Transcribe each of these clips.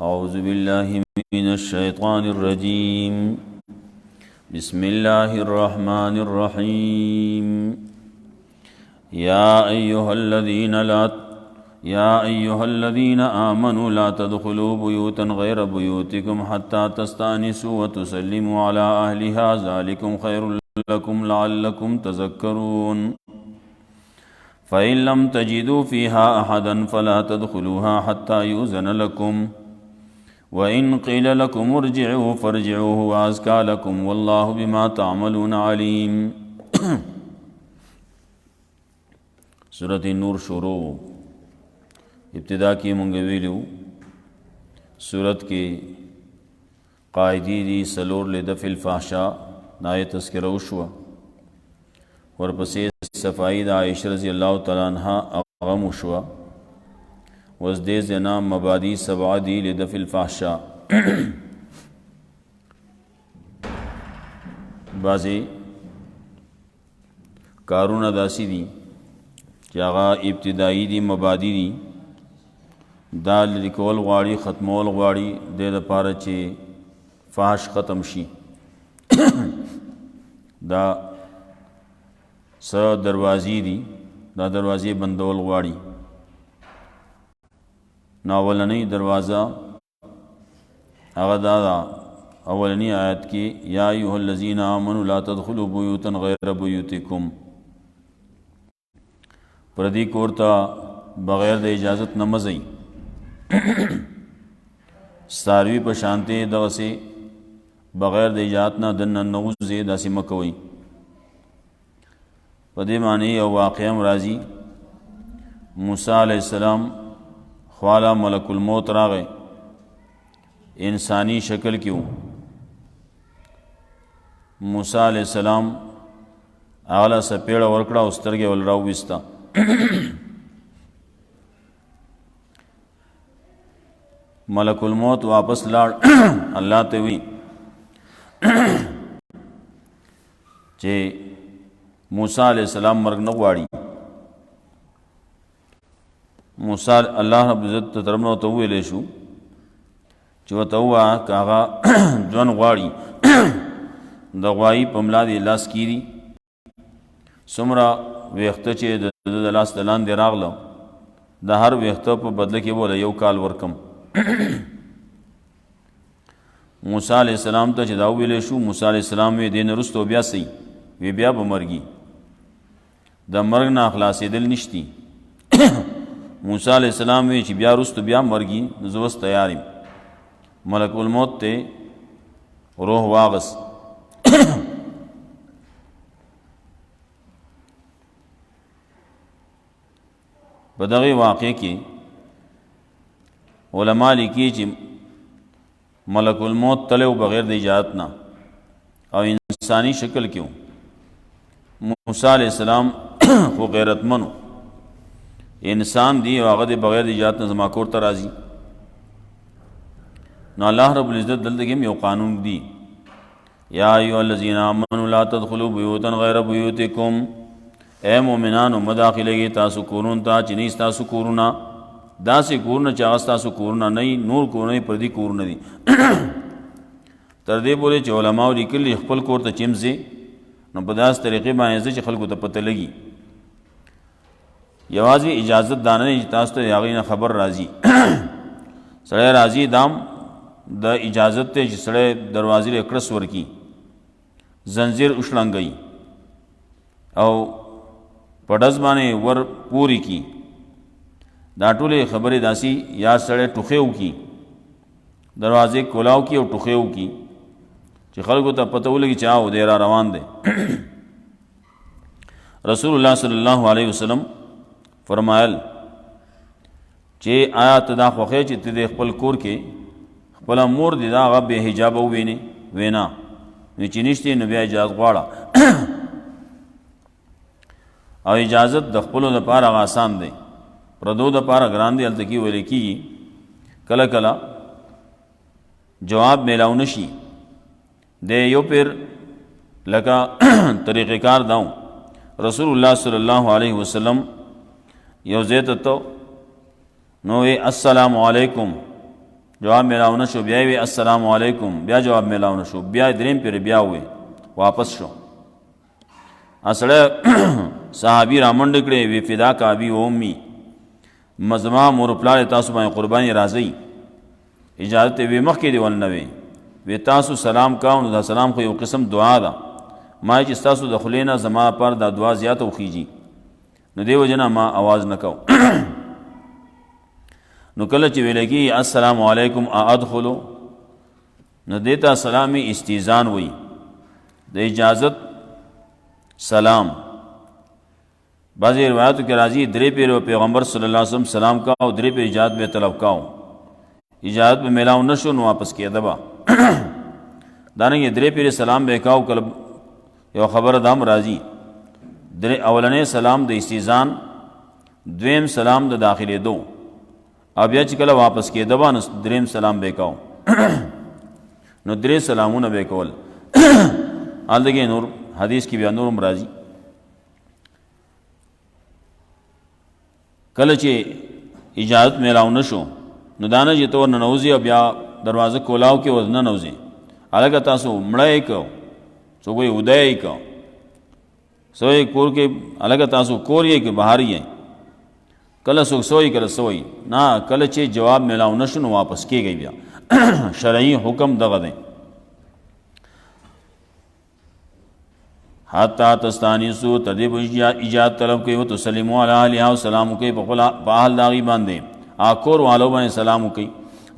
أعوذ بالله من الشيطان الرجيم بسم الله الرحمن الرحيم يا أيها الذين آمنوا لا تدخلوا بيوتا غير بيوتكم حتى تستأنسوا وتسلموا على أهلها ذلكم خير لكم لعلكم تذكرون فإن لم تجدوا فيها أحدا فلا تدخلوها حتى يؤذن لكم وإن قيل لكم ارجعوا فارجعوا هو أزكى لكم والله بما تعملون عليم سورة النور شروع ابتدا کی منگویلو سورت کی قائدی دی سلور لدفع الفحشاء نائے تذکرہ وشوا ورپسې صفائی دا عائشہ رضی اللہ تعالی عنہ اغم وشوا وزدې زنا مبادی سبعہ دی لدفع الفحشاء بعضی کارونه داسی دی چې هغه ابتدائی دی مبادی دی دا لیکول غواړي ختمول غواړي د لپاره چې فحش ختم شي دا سره دروازې دي دا دروازې بندول غواړي ناولنی دروازه هغه دا اولنی آیت کې یا ایها الذین آمنوا لا تدخلوا بیوتا غیر بیوتکم پردی کورتا بغیر د اجازت نه مزئ ساروی په شانته دغه سي بغیر د اجازت نه دنه نوځي داسې مکوي په دې معنی او واقعا راځي موسی علیہ السلام خوالا ملک الموت راغی انسانی شکل کیوں موسی علیہ السلام اغلا سپیڑا ورکڑا استرگے والراو بستا ملک الموت واپس لاړ الله ته وی چې موسی علیہ السلام مرګ نه غواړي موسی الله رب عزت ته ترمنو ته ویلې شو چې وته وا کاغه ځون غواړي د غوايي په ملا دی لاس کیری سمرا وخته چې د لاس دلان دی راغله د هر وخته په بدله کې بوله یو کال ورکم موسی علیہ السلام ته چې دا ویلې شو موسی علیہ السلام وی دین رستو بیا سي وی بیا به مرګي د مرګ نه خلاصېدل نشتی موسی علیہ السلام وی چې بیا رستو بیا مرګي زوس تیارم ملک الموت ته روح واغس بدغه واقع کې علماء لیکي چې ملک الموت تلو بغیر د اجازت نه او انسانی شکل کیوں موسی علیہ السلام خو غیرتمنو انسان دی او هغه بغیر د اجازت نه زما کور ته راځي نو الله رب العزت دلته کې یو قانون دی یا ایها الذین آمنوا لا تدخلوا بیوتا غیر بیوتکم اے مومنانو مداخلهږي تاسو کورون ته چې نه تاسو کورونه داسې کورونه چې هغه تاسو کورونه نه نور کورونه پردي کورونه دي تر دې پورې چې علماء لیکلي خپل کور ته چمزي نو په داس طریقې باندې چې خلکو ته پته لګي یوازې اجازت دانه چې تاسو ته هغه نه خبر راځي سړی راځي دام د اجازت ته چې سړی دروازې له کړس ورکی زنجیر وشلنګي او پډز باندې ور پوری کی دا ټولې خبرې داسي یا سړی ټوخیو کی دروازې کولاو کی او ټوخیو کی چې خلکو ته پته ولګي چې او دی را روان دی رسول الله صلی الله علیه وسلم فرمایل چې آیات دا خوخه چې ته خپل کور کې خپل مور دی دا غو به حجاب ویني وینا چې نشته نو بیا اجازه غواړه او اجازت د خپل لپاره آسان دی پردو د پاره ګران دی الته کې ویل کی کله کله جواب میلاو نشي د یو پیر لکه طریقې کار داو رسول الله صلی الله علیه وسلم یو زیت تو نو السلام علیکم جواب میلاو نشو، بیا وی السلام علیکم، بیا جواب میلاو نشو، بیا دریم پیر بیا وی واپس شو. اسړه صحابي را منډ کړي وی فدا کا ابي و امي، مزما مور پلار تاسو باندې قرباني راځي، اجازه وی مخ کې دی ولنوي وی تاسو سلام کاو نو دا سلام خو یو قسم دعا ده، ما چې تاسو د خلینا زما پر دا دعا زیات وخیږي نو دیو جنا ما आवाज نکاو. نو کله چې ویل کی السلام علیکم ادخلوا نو دیتا سلامي استیزان وی د اجازت سلام. بعضی روایتوں کے راضی درے پیر پیغمبر صلی اللہ علیہ وسلم سلام کا او درے پیر اجازت میں طلب کا اجازت میں میلاو نشو نو واپس کیا دبا دانگی درے پیر سلام بے کاو کلب یو خبر دام راضی درے اولنے سلام د استیزان، دویم سلام د داخل دو، اب یا چکل واپس کیا دبا نو دریم سلام بے کاو نو درے سلامون بے کول. آل دگی نور حدیث کی بیا نورم راضی کله چې اجازت میلاو نشو نو دانه چې تو ننوزی او بیا دروازه کولاو کې ور ننوزی الګا تاسو مړای کو سو کوئی ودای کو سوی کور کې الګا تاسو کور یې کې بهار یې کله سو سوی کله سوی نه کله چې جواب میلاو نشو نو واپس کیږي بیا شرعي حکم دغه دی. حتی تستانیسو تدیب ایجاد طلب کوي وتسلیموا علی اهلها سلام کوي په اهل داغي باندې اکور والو باندې سلام کوي.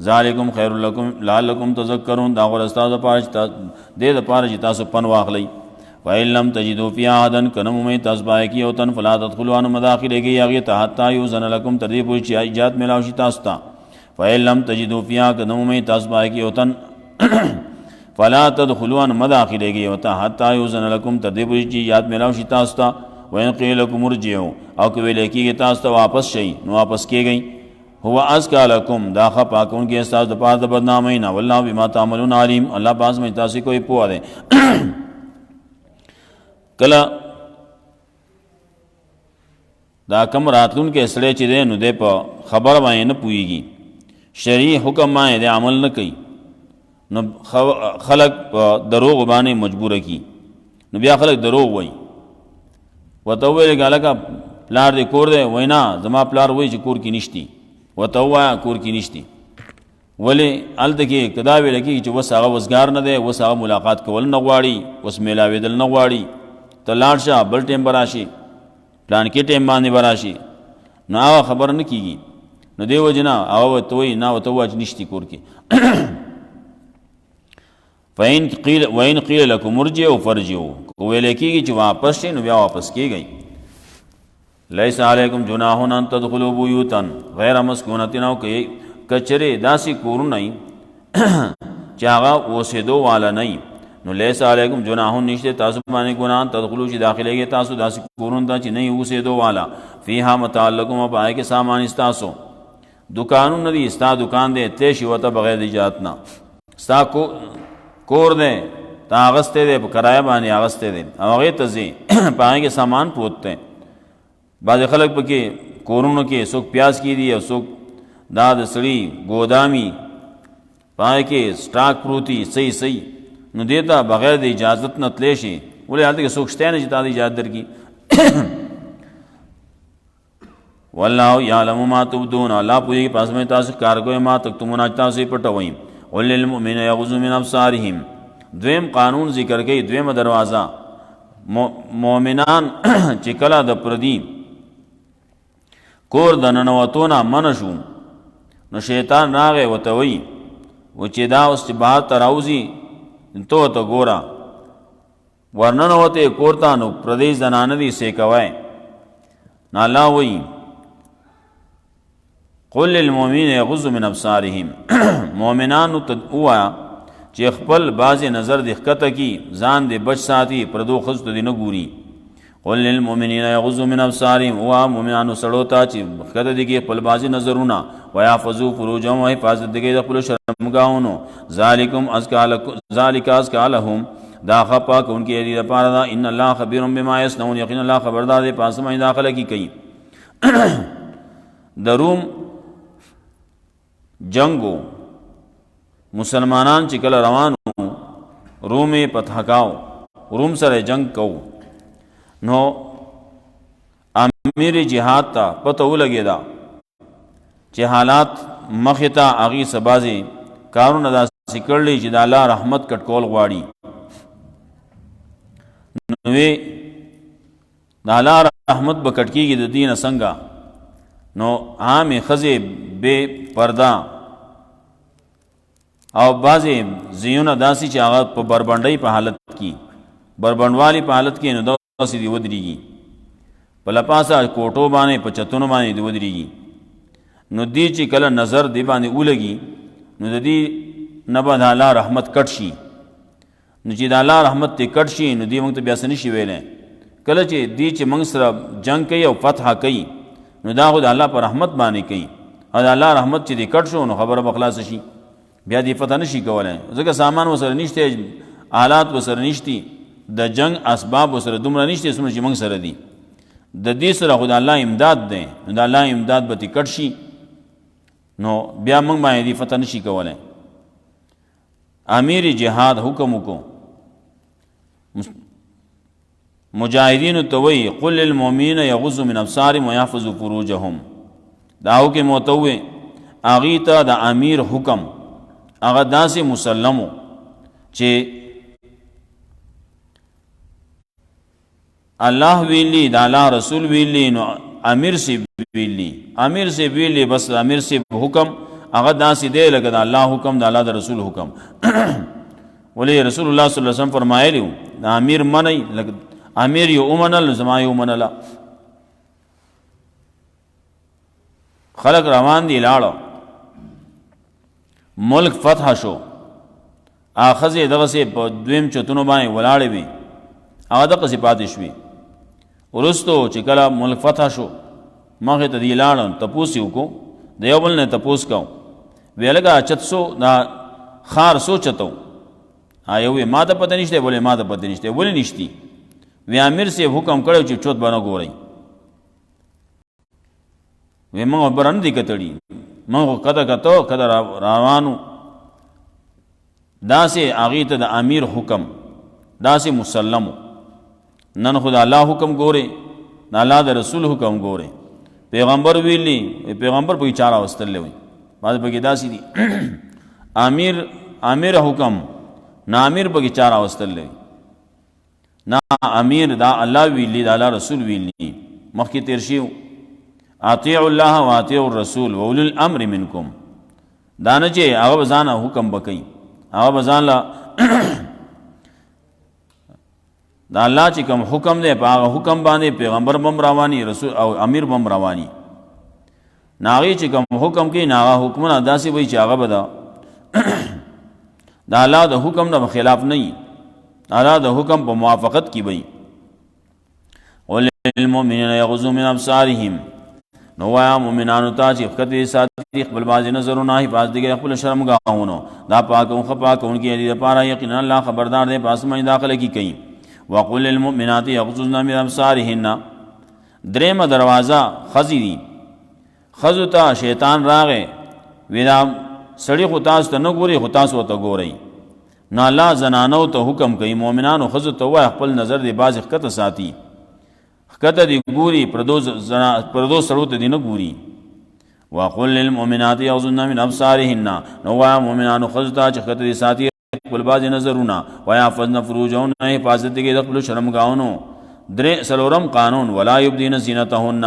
ذالکم خیر لکم لعلکم تذکرون، دا غره استاد پاره دې د پاره چې تاسو پن واخلئ. فإن لم تجدوا فيها أحدا کنم میں تسبای کی او تن فلا تدخلوا ان مداخله کی یغی حتی یوزن لکم تدیب ایجاد ملاو شي تاسو ته. فإن لم تجدوا فيها کنم میں تسبای کی او تن فلا تدخلوا ان مداخله کی وتا حتی یوزن لکم تدیب ایجاد ملاو شي تاسو ته. وان قیل لکم ارجعوا او کہ ویل کی تاسو ته واپس شئ نو واپس کیږئ. هو ازکا لکم دا خپاکون کې استاد د پاره د بدنامۍ نه، والله بما تعملون علیم، الله پاس مې تاسو کوئی پوهه ده. کله دا کم راتلون کې سړی چې دی نو دی په خبر باندې نه پوهېږي، شرعي حکم باندې د عمل نه کوي نو خلق په دروغ باندې مجبوره کی نو بیا خلق دروغ وایي. ورته وویل که هلکه پلار دی کور دی، وایي نه زما پلار وایي چې کور کې نشتی، ورته ووایه کور کې نشتی. ولې هلته کې که دا ویل کېږي چې اوس هغه وزګار نه دی، اوس هغه ملاقات کول نه غواړي، اوس میلاوېدل نه غواړي، ته لاړ شه بل ټیم به راشي پلانکې ټیم باندې به راشي نو هغه خبره نه کېږي. نو دې وجې نه هغه ورته وایي نه ورته ووایه چې نشتي کور کې. وَإِنْ قِيلَ لَكُمُ ارْجِعُوا فَارْجِعُوا که ویل کېږي چې واپس شئ نو بیا واپس کېږئ. لیس علیکم جناح ان تدخلوا بیوتا غیر مسکونة او کچرې داسې کورونه وي چې هغه اوسېدو والا نه وي نو لیس علیکم جناح نشته تاسو باندې ګناه تدخلوا چې داخلېږئ تاسو داسې کورونو ته چې نه وي اوسېدو والا. فیها متاع لکم او پای کې سامان ستاسو، دکانونه دي ستا دکان دی تلی شي ورته بغیر د اجازت نه، ستا کور دی تا اغستی دی په کرایه باندې اغستی دی او هغې ته ځې پای کې سامان پروت دی. بعضې خلک پکې کورونو کې څوک پیاز کې دي او څوک دا د سړي ګودامي پای کې سټاک پروتي صحیح نو دې ته بغیر د اجازت نه تلی شي. ولې هلته کې څوک شته نه چې تا د اجازت درکړي. والله یعلم ما تبدون، الله پوهېږي په هغه څه تاسو کار کوئ ما تکتمون چې تاسو یې پټوئ. قل للمؤمنین یغضوا من ابصارهم، دویم قانون ذکر کوي، دویمه دروازه مؤمنان چې کله د پردي کور د ننوتو نه منع شو نو شیطان راغی ورته وایي و چې دا اوس چې بهر ته راوځي ته ورته ګوره ورننوتې کور ته نو پردۍ زنانه دي سې کوی. نو الله وایي قل للمؤمنین یغضوا من ابصارهم، مؤمنانو ته ووایه چې خپل بعضې نظر دې ښکته کي، ځان دې بچ ساتي، پردو ښځو ته دې نه ګوري. قل للمؤمنین یغضوا من ابصارهم، ووایه مؤمنانو سړو ته چې ښکته دې کي خپل بعضې نظرونه، ویحفظوا فروجهم، حفاظت دې کوي د خپلو شرمګاهونو. ذالک ازکا لهم، دا ښه پاکونکي دې دپاره ده. ان الله خبیر بما یصنعون، یقینا الله خبردار دی په هڅه باندې دا خلک کوي. د روم جنگو مسلمانان چې کله روانو روم فتح کاو، روم سره جنگ کو، نو امیر جهاد ته پته ولګېده چې حالات مخې ته هغې څه بعضې کارونه داسې کړلي چې د الله رحمت کټکول غواړي. نو د الله رحمت به کټ کېږي د دې نه څنګه؟ نو عامې ښځې بې پرده او بعضې زیونه داسې چې هغه په بربنډۍ په حالت کې، بربنډوالي په حالت کې، نو داسې دې ودرېږي، په لپاسه کوټو باندې په چتونو باندې دې ودرېږي. نو دې چې کله نظر دې باندې ولګي نو د دې نه به د الله رحمت کټ شي. نو چې د الله رحمت ته کټ شي نو دې موږ ته بیا څه نشي ویلی. کله چې دې چې موږ سره جنگ کوي او فتح کوي نو دا خو د الله په رحمت باندې کوي، او د الله رحمت چې دې کټ شو نو خبره به خلاصه شي، بیا دې فتح نشي کولی. ځکه سامان ورسره نشته، آلات ورسره نشتي، د جنگ اسباب ورسره دومره نشته څومره چې موږ سره دي. د دې سره خو د الله امداد دی، نو د الله امداد به تې کټ شي نو بیا موږ باندې دې فتح نشي کولی. امیر جهاد حکم وکړو، مجاهدینو ته وایي قل للمؤمنین یغضوا من ابصارهم ویحفظوا فروجهم. دا حکم ورته ووایي، هغې ته د امیر حکم هغه داسې مسلمو چې الله ویلی، د الله رسول ویلی، نو امیر سی ویلی، امیر سی ویلی، بس امیر سی حکم هغه داسې دی لکه د الله حکم، د الله د رسول حکم. ولی رسول الله صلی الله علیه وسلم فرمایلی و د امیر منئ، لکه امیر یو ومنل زما یو ومنله. خلق روان دی لاړه، ملک فتح شو، آخذې دغسې په دویم چتونو باندې ولاړې وي، هغه دغسې پاتې شوي. وروستو چې کله ملک فتح شو مخې ته دی لاړه، تپوس یې وکړو، د یو بل نه تپوس کوو، ویې لکه چت سو دا خار سو چتو؟ یو وی ما ته پته نشته، بولې ما ته پته نشته. ولې نشتی؟ وی امیر صاحب حکم کړی چې چوت به نه ګورئ. وی موږ بره نه دي کتړي، موږ خو کده کتو کده روانو. داسې هغې ته د امیر حکم داسې مسلمو. نن خو د الله حکم ګورې، د الله د رسول حکم ګورې. پیغمبر ویلی، پیغمبر پکې چا راوستلی وي، بعض پکې داسې دي امیر حکم، نه امیر پکې چا راوستلی وي، نه امیر دا الله ویلی، دا الله رسول ویلی. مخکې تیر شي اطیعوا الله و اطیعوا الرسول و اولي الامر منکم. دا نه چې هغه به ځان حکم به کوي، هغه به ځان له دا الله چې کوم حکم دی په هغه حکم باندې پیغمبر بم رواني، رسول او امیر بم رواني. ناغي چې کوم حکم کوي ناغه حکمونه داسې وي چې هغه به د الله د حکم نه خلاف نه وي، الله د حکم په موافقت کې وي. وللمؤمنین یغضوا من ابصارهم. نو وایا مؤمنانو ته چې ښکته ساتي خپل بعضې نظرونه، حفاظت کوي خپل شرمګاهونو، دا پاک او ښه پاکونکي دي دپاره یقینا الله خبردار دی په اسماني داخله کې کوي. وقل للمؤمنات یغضضن من ابصارهن. درېمه دروازه ښځې دي. ښځو ته شیطان راغی، وی دا سړي خو تاسو ته نه ګوري، خو تاسو ورته ګورئ. نو الله زنانو ته حکم کوي، مؤمنانو ښځو ته وایي خپل نظر دی بعضې ښکته ساتي، ښکته دی ګوري، پردو سړو ته دی نه ګوري. وقل للمؤمنات یغضضن من ابصارهن. نو وایه مؤمنانو ښځو ته چې ښکته دی ساتي خپل بعضې نظرونه، ویحفظن فروجهن، حفاظت کوي د خپلو شرمګاهونو. څلورم قانون ولا یبدین زینتهن.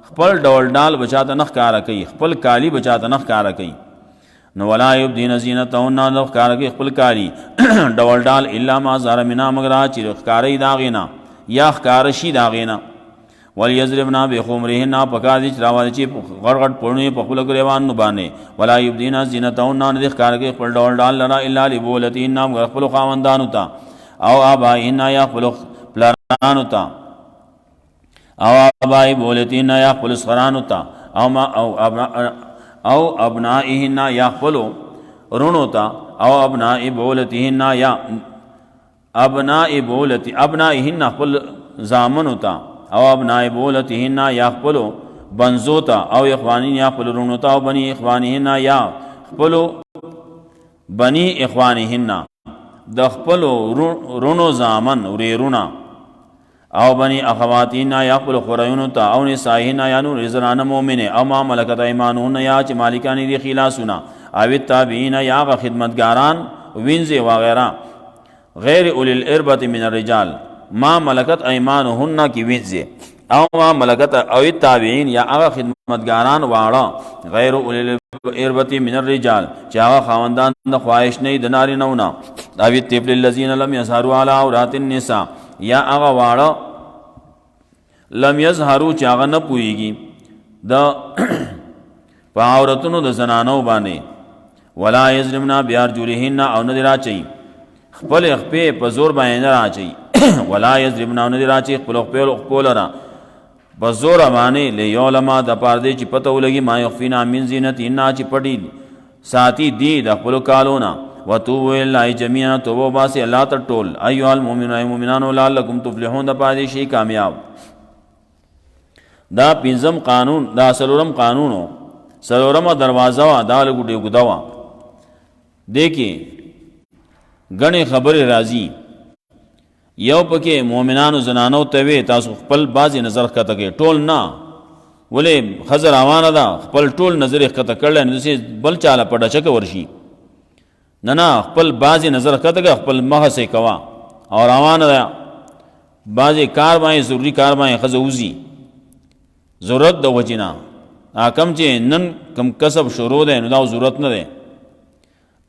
خپل ډول ډال بچاته نه ښکاره کوي، خپل کالی بچاته نه ښکاره کوي. نو ولا یبدین زینتهن، نه ښکاره کوي خپل کالی ډول ډال الا ما ظهر منها، مگر هغه چې ښکاره د هغې نه یا ښکاره شي د هغې نه. ولیضربن بخمرهن، پکار دي چې راوالي چې غټ غټ پوړنې په خپلو ګریوانو باندې. ولا یبدین زینتهن، نه دې ښکاره کوي خپل ډول ډال لره الا لبولتهن، مگر خپلو خاوندانو ته، او آبائهن، یا خپلو پلرانو ته، او آبائی بولتهن، یا خپلو سخرانو ته، او ابنائهن، یا خپلو رونو ته، او ابناء بولتهن، یا ابنائهن خپل زامنو ته، او ابناء بولتهن، یا خپلو بنزو ته، او اخوانین، یا خپلو رونو ته، او بنی اخوانهن، یا خپلو بنی اخوانهن د خپل رونو زامن وريرونا او بنی اخواتین یا خپل خورایونو ته او نسائهن یا نور زنان مؤمنه او ما ملکت ایمانهن یا چې مالکان دي خلاصونه او التابعین یا خدمتګاران وینځي وغیرہ غیر اولی الاربه من الرجال ما ملکت ایمانهن کی وینځي او ما ملکت او التابعین یا هغه خدمتګاران واړه غیر اولی الاربه من الرجال چې هغه خاوندان د خواهش نه د نارینهونه او الطفل الذين لم يظهروا على عورات النساء یا هغه واړه لم يظهروا چې هغه نه پوهیږي د په عورتونو د زنانو باندې ولا یظلمنا بیارجلهن او نه راچي خپل خپې په زور باندې نه راچي ولا یظلمنا او نه راچي خپل خپل را په زور باندې لیولما د پاره چې پته ولګي ما یخفینا من زینتهن چې پټي ساتي دی د خپل کالونا وتوبوا الی جميعا توبه باسي الله ته ټول ایها المؤمنون مؤمنانو لعلکم تفلحون د پاره شي کامیاب دا پنځم قانون دا سلورم قانونو سلورم دروازه وا دا لګډي ګدوا دیکي غني خبره راځي یو پکې مؤمنانو زنانو ته وي تاسو خپل بازي نظر کته کې ټول نه ولې خزر روانه ده خپل ټول نظر کته کړل نو بل چاله پډه چک ورشي نه خپل بازي نظر کته کې خپل مخ سه کوا او روانه ده بازي کار باندې ضروری کار باندې خزوزي ضرورت د وجینا کم چې نن کم کسب شروع ده نو دا ضرورت نه ده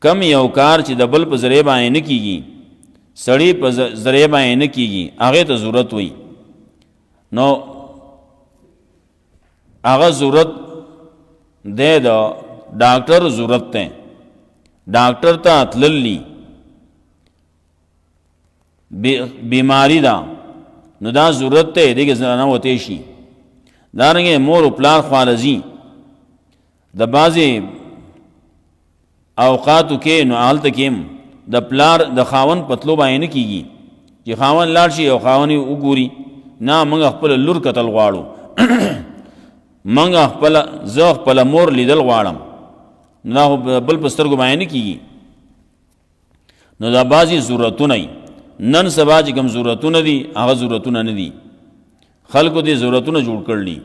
کم یو کار چې د بل په ذریعہ باندې نه کیږي سړی په ذریعہ باندې نه کیږي هغه ته ضرورت وي نو هغه ضرورت ده د ډاکټر ضرورت ده ډاکټر ته تللی بیماری دا نو دا ضرورت ته دغه زنانه وته شي دارنګه مور او پلار خالزي د بازي اوقاتو کې نو حالت کې د پلار د خاون پتلو باندې نه کیږي چې خاون لاړ شي او خاوني وګوري نه موږ خپل لور قتل غواړو موږ خپل زه خپل مور لیدل غواړم نه بل پسترګو باندې نه کیږي نو دا بازي ضرورتونه نن سبا چې کوم ضرورتونه دي هغه ضرورتونه نه دي خلکو دې ضرورتونه جوړ کړلی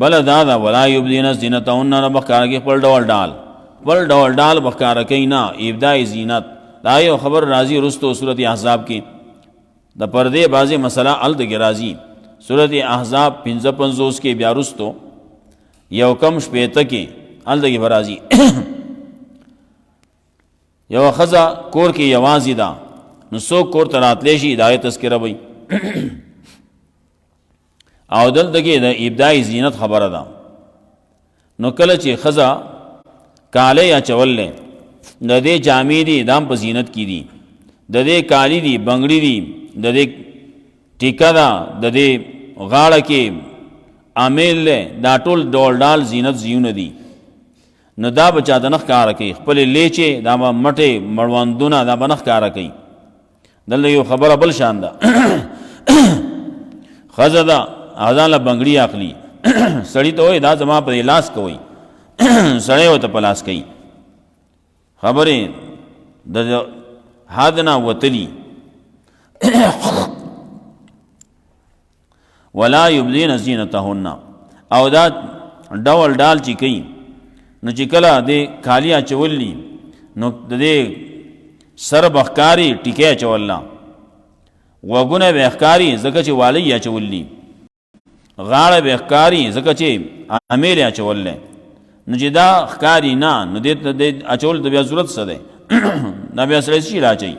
بل دا ولا یبدین زینتهن بخار کې خپل ډول ډال بخار کینا ابداء زینت دا یو خبر راضی رستو سورۃ احزاب کې د پردې بازي مسله ال د راضی سورۃ احزاب 55 کې بیا رستو یو کم شپېته کې ال د راضی یو خزا کور کې یوازې دا نو سو کور تراتلی شي ہدایت تذکرہ وي او دلته د ابداء زینت خبره ده نو کله چې خزا کاله یا چولله د دې جامې دي دام په زینت کې دي د دې کالی دي بنگړی دي د دې ټیکا ده د دې غاړه کې عامل دا ټول ډول ډال زینت زیونه دي نو دا بچا د نخ کار کوي خپل لیچه دا مټه مړوندونه دا بنخ کار کوي دلته یو خبره بل شان ده خزه دا اذان له بنگړی اخلي سړی ته وای دا زما په لاس کوي سړی وته په لاس کوي خبره د حدنا وتلی ولا یبدین زینتهن او دا ډول ډال چی کوي نو چې کله د کالیا چوللی نو د دې سر بخکاری ټیکه چوللا وګونه بخکاری زکه چې والی یا چوللی غاړه بخکاری زکه چې امیر یا چولله نو چې دا خکاری نه نو د اچول د بیا ضرورت څه ده دا بیا سره شي راځي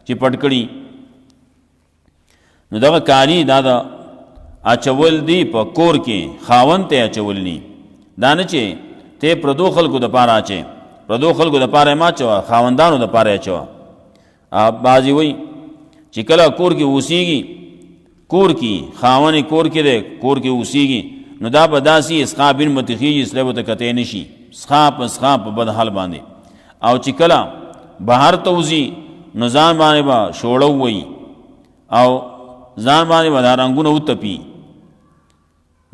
چې پټکړي نو دا کالی دا اچول دی په کور کې خاون ته اچولنی دا نه چې ته پردو خلکو د پاره اچي پردو خلکو د پاره ما چوا خاوندانو د پاره اچوا بازی وای چې کله کور کې اوسېږي کور کې خاون کور کې ده کور کې اوسېږي نو دا بداسي اسقا بن متخیج اسره وته کته نشي اسقا په بد حال باندې او چې کله بهر توزی نظام باندې با شوړو وای او ځان باندې ودارنګونه وتپی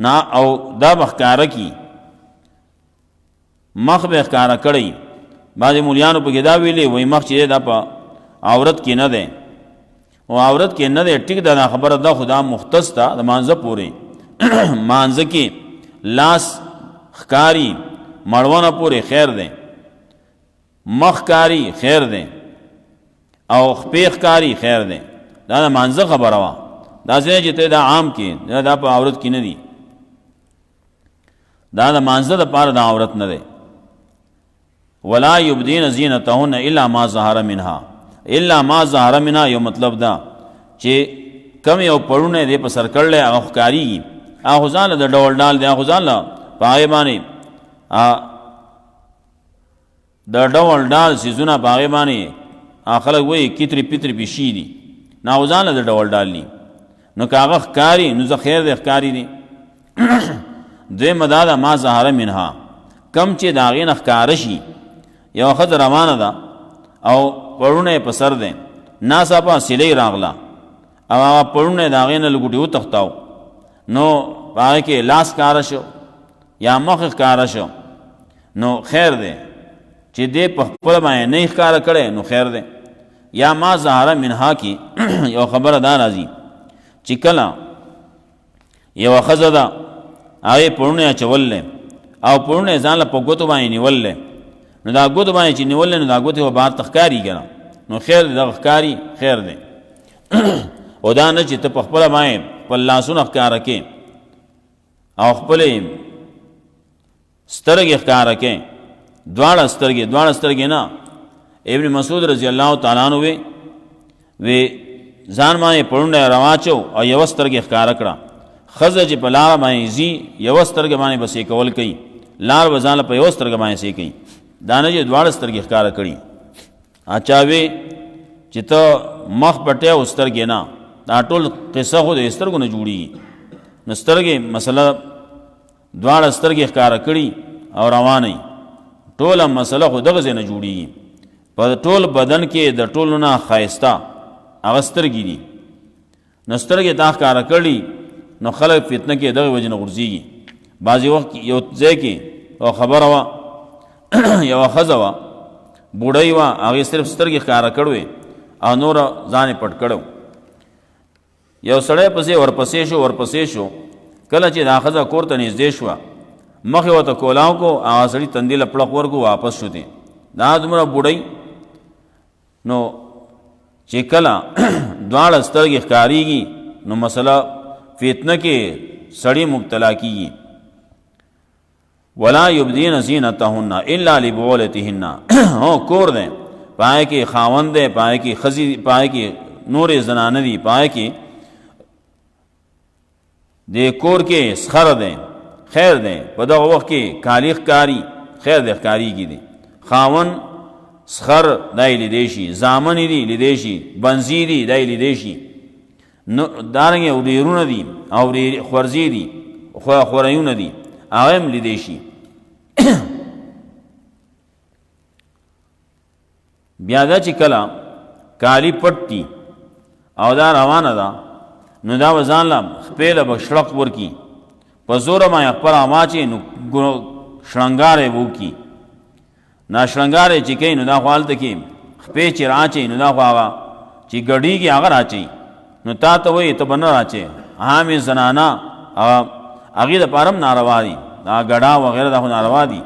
نا او دا بخکاره کی مخ به ښکارا کړی. بعضې مولیانو پکې دا ویلي وایي مخ چې دا په عورت کې نه دی او عورت کې نه دی ټیک ده دا خبره ده خو دا مختص ده د مانځه پورې مانځه کې لاس ښکاري مړونه پورې خیر دی مخ ښکاري خیر دی او خپې ښکاري خیر دی دا د مانځه خبره وه دا ځای چې ته دا عام کې دا په عورت کې نه دي دا د مانځه دپاره د عورت نه دی. ولا یبدین زینتهن الا ما ظهر منها الا ما ظهر منها یو مطلب دا چې کم یو پړونه دی په سر کړلی هغه ښکارېږي هغه خو ځان له د ډول ډال دی هغه خو ځان له په هغې باندې د ډول ډال څیزونه په هغې باندې خلک وایي کترې پترې پې شي دي نه هغه ځان له د ډول ډال دي نو که هغه ښکاري نو زه خیر دی ښکاري دی. دویمه دا ده ما ظهر منها کم چې د هغې نه ښکاره شي یو ښځه روانه ده او پړونه یې په سر دی ناڅاپه سیلۍ راغله او هغه پړونه یې د هغې نه لګوټې وتښتاو نو په هغې کې لاس ښکاره شو یا مخ ښکاره شو نو خیر دی چې دې په خپله باندې نه یې ښکاره کړی نو خیر دی. یا ما ظهر منها کې یو خبره دا راځي چې کله یوه ښځه ده هغې پړونه یې اچولی او پړونه یې ځان له په ګوتو باندې نیولی نو دا ګوتو باندې چې نیولی نو دا ګوتې به بهر ته ښکاري که نه نو خیر دی دغه ښکاري خیر دی او دا نه چې ته په خپله باندې خپل لاسونه ښکاره کې او خپلې سترګې ښکاره کې دواړه سترګې نه. ابن مسعود رضی الله تعالی عنہ وی ځان باندې پړونه راواچو او یوه سترګې ښکاره کړه ښځه چې په لاره باندې ځي یوه سترګه باندې به سیکول کوي لار به ځان له په یوه سترګه باندې سیکوي دا نه چې دواړه سترګې ښکاره کړي. چا وی چې ته مخ پټې او سترګې نه دا ټول قصه خو د سترګو نه جوړېږي نو سترګې مسله دواړه سترګې ښکاره کړي او روانه ټوله مسله خو دغه ځای نه جوړېږي په ټول بدن کې د ټولو نه ښایسته هغه سترګې دي نو سترګې تا ښکاره کړي نو خلک فتنه کې دغه وجې نه غورځېږي. بعضې وخت یو ځای کې یو خبره وه یوه ښځه وه بوډۍ وه هغې صرف سترګې ښکاره کړوې او نوره ځان یې پټ کړو یو سړی پسې ورپسې شو کله چې دا ښځه کور ته نږدې شوه مخ یې ورته کولاو کو هغه سړي تندي له پړق ورکو واپس شو دی دا دومره بوډۍ نو چې کله دواړه سترګې ښکارېږي نو مسله فتنه کې سړی مبتلا کیږي. ولا یبدین زینتهن الا لبعولتهن هو کور دی پای کې خاوند دی پای کې ښځې پای کې نورې زنانه دي پای کې د کور کې سخر دی خیر دی په دغه وخت کې کالی ښکاري خیر دی ښکارېږي دی خاوند سخر دا یې لیدی شي زامن یې دي لیدی شي بنځي دي دا یې لیدی شي دارنګې وریرونه دي او خورځې دي خوریونه دي هغه هم لیدی شي. بیا دا چې کله کالی پټ دي او دا روانه ده نو دا به ځان له خپې له به شړق ورکي په زوره باندې خپله اماچې نو شړنګار یې وکړي ناشړنګار یې چې کوي نو دا خو هلته کې خپې چې راچوي نو دا خو هغه چې ګډېږي هغه راچوي نو تا ته وایي ته به نه راچوې عامې زنانه هغې دپاره هم ناروا دي دا ګډا وغیره دا خو ناروا دي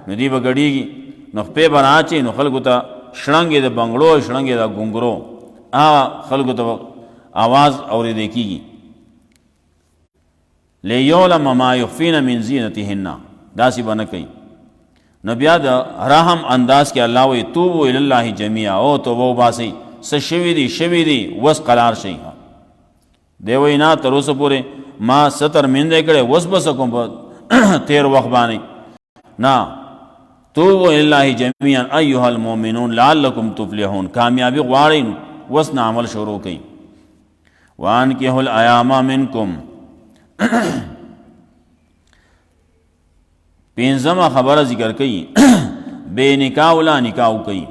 نو دوی به ګډېږي نو خپې به راچوي نو خلکو ته شړنګ یې د بنګړو شړنګ یې د ګونګرو هغه خلکو ته آواز اورېدی کېږي. لیعلم ما یخفین من زینتهن داسې به نه کوي. نو بیا د رحم انداز کې الله وایي توبو الی الله جمیعا او توبه وباسئ څه شوي دي وس قلار شئ دی وایي نه تر اوسه پورې ما ستر میندی کړی وس به څه کوم په تیر وخت باندې نه توبو الی الله جمیعا ایها المؤمنون لعلکم تفلحون کامیابی غواړئ وس نه عمل شروع کړئ. وانکحوا الایام منکم پنځمه خبره ذکر کوي بے نکاح ولا نکاح کوي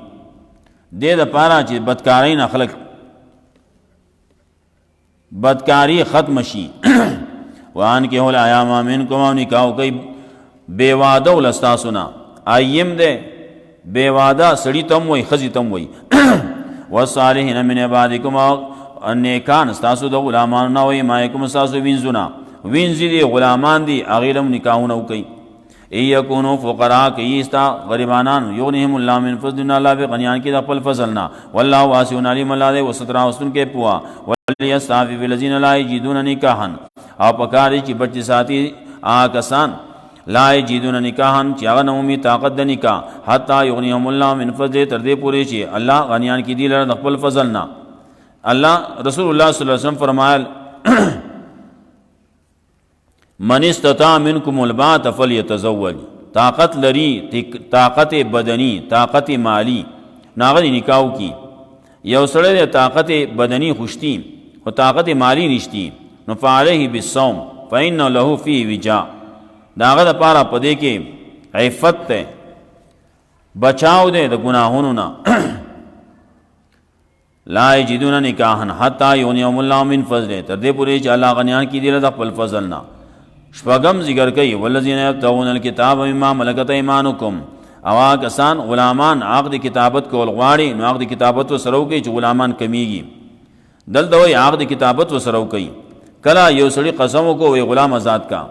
دې دپاره چې بدکارۍ نه خلک بدکاری ختم شي. وانکحوا الایام منکم او نکاح کوي بے واده ولستاسو نه آیم دے بے وعدہ سڑی تم وی خزی تم وی والصالحین من عبادکم نیکان استاسو د غلامان نه وی مایکم استاسو وینځونه وینځي دی غلامان دی اغیرم نکاحونه کوي ای یکونو فقراء کی استا غریبانان یغنیهم الله من فضل الله بغنیان کی د خپل فضلنا والله واسع علیم الله دے وسترا وسن کے پوا ولیستعفف الذین لا یجدون نکاحا او پکاری چې بچ ساتي آکسان لا یجدون نکاحا چې هغه نومي طاقت د نکاح حتا یغنیهم الله من فضل تر دې پوری چې الله غنیان کی دی لره د خپل فضلنا اللہ رسول اللہ صلی اللہ علیہ وسلم فرمائل من استطاع منکم الباءۃ فلیتزوج طاقت لری طاقت بدنی طاقت مالی ناغلی نکاح کی یو سړی طاقت بدنی خوشتی او طاقت مالی نشتی نو فعلیه بالصوم فإن له فی وجاء داغه لپاره پدې کې عفت ته بچاو دے د گناهونو نه لا یجدون نکاحا حتی یغنیهم الله من فضله تر دې پورې چې الله غنیان کی دی له خپل فضل نه شپږم ذکر کوي والذین یبتغون الکتاب مما ملکت ایمانکم او کسان غلامان عقد کتابت کول غواړي نو عقد کتابت وسرو کوي چې غلامان کمیږي دلته وی عقد کتابت وسرو کوي کلا یو سړي قسم کو وی غلام آزاد کا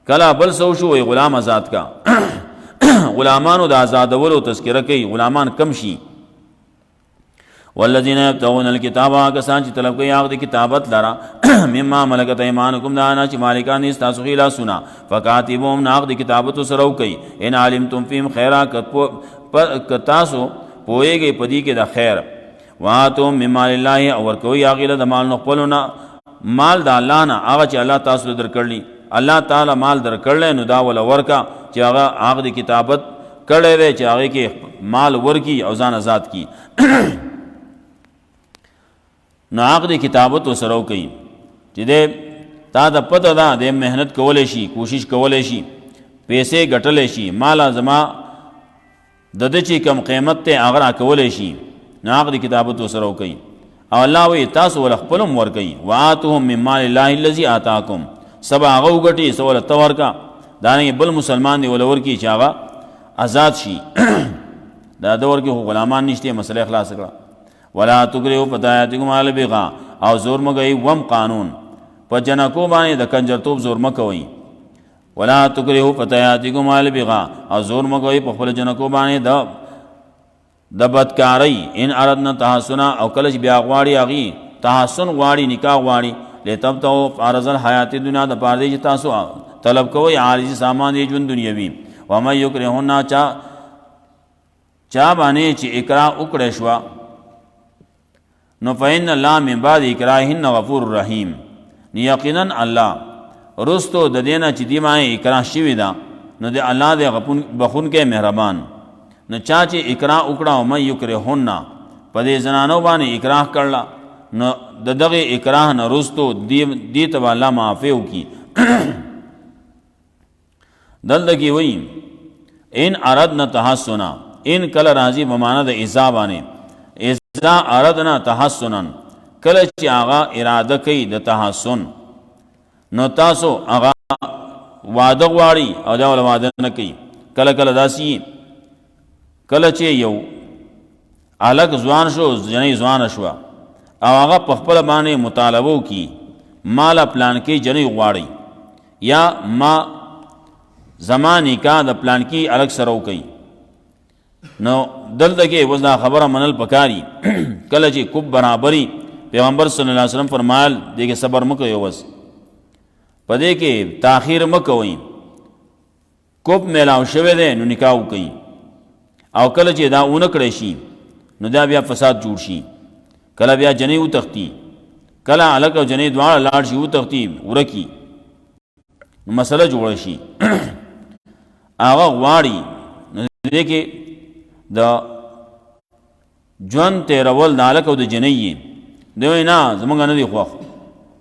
کلا بل سو شو وی غلام آزاد کا غلامانو د آزادولو تذکرہ کوي غلامان کم شي والذین یبتغون الکتاب کسان چې طلب کوي عقد کتابت لرا مما ملکت ایمانکم دانا چې مالکان استاسو خلا سنا فکاتبهم عقد کتابت سرو کوي ان علمتم فیهم خیرا کتاسو پويږي پدی کې د خیر واتم مما لله اور کوي هغه د مال نخپلنا مال د الله نه هغه چې الله تاسو درکړلی الله تعالی مال درکړل نو دا ول ورکا چې هغه عقد کتابت کړي دی چې هغه کې مال ورکی او ځان آزاد کی نو عقد کتابت وسرو کوي چې دې تا د پته دا د مهنت کولې شي کوشش کولې شي پیسې ګټلې شي مال زما د دې چې کم قیمت ته اگر کولې شي نو عقد کتابت وسرو کوي او الله وی تاسو ول خپلم ور کوي واتهم من مال الله الذي آتاکم سبا غو غټي سوال تور کا دانه بل مسلمان دی ولور کی چاغه آزاد شي دا دور کې غلامان نشته مسله اخلاص کړه ولا تکرهوا فتياتكم على البغاء او زور مګي وم قانون په جنکو باندې د کنجرتوب زور مکوي ولا تکرهوا فتياتكم على البغاء او زور مګي په خپل جنکو باندې د بدکاری ان اردنا تحسنا او کله بیا غواړي اغي تحسن غواړي نکاح غواړي لتب تو عرض الحیات دنیا د پاره چې تاسو طلب کوي عارضی سامان دی ژوند دنیوي و ما یکرهون چا باندې چې اقرا وکړې شو نو فإن الله من بعد اکراهن غفور رحیم یقینا الله رستو د دینه چې دی ما اکراه شوی دا نو د الله د غفون بخون کې مهربان نو چا چې اکراه وکړه او مې یکرهن په دې زنانو باندې اکراه کړلا نو د دغه اکراه نه رستو دی ته الله معافو کی دلته کې وایي ان اردنا تحسنا ان کل راضی بمانه د ایزابانه اذا اردنا تحسنا کله چې هغه اراده کوي د تحسن نو تاسو هغه وعده غواړي او دا وعده نه کوي کله کله داسي کله چې یو الګ ځوان شو جنې ځوان شو او هغه په خپل باندې مطالبه کوي مال پلان کې جنې غواړي یا ما زمانی کا د پلان کې الګ سره کوي نو دلته کې وزنا خبره منل پکاري کله چې کوب برابرۍ پیغمبر صلی الله علیه وسلم فرمایل دغه صبر مکو یو وس پدې کې تاخير مکوئ کوب میلاو شوه دې نو نکاح کوي او کله چې دا اونکړې شي نو دا بیا فساد جوړ شي کله بیا جنې او تختی کله الګ او جنې دواړه لاړ شي او تختی ورکی مسله جوړ شي هغه غواړي نو دې کې د جون تیرول دالک او د جنې دوی نه زمونږ نه دی خوښ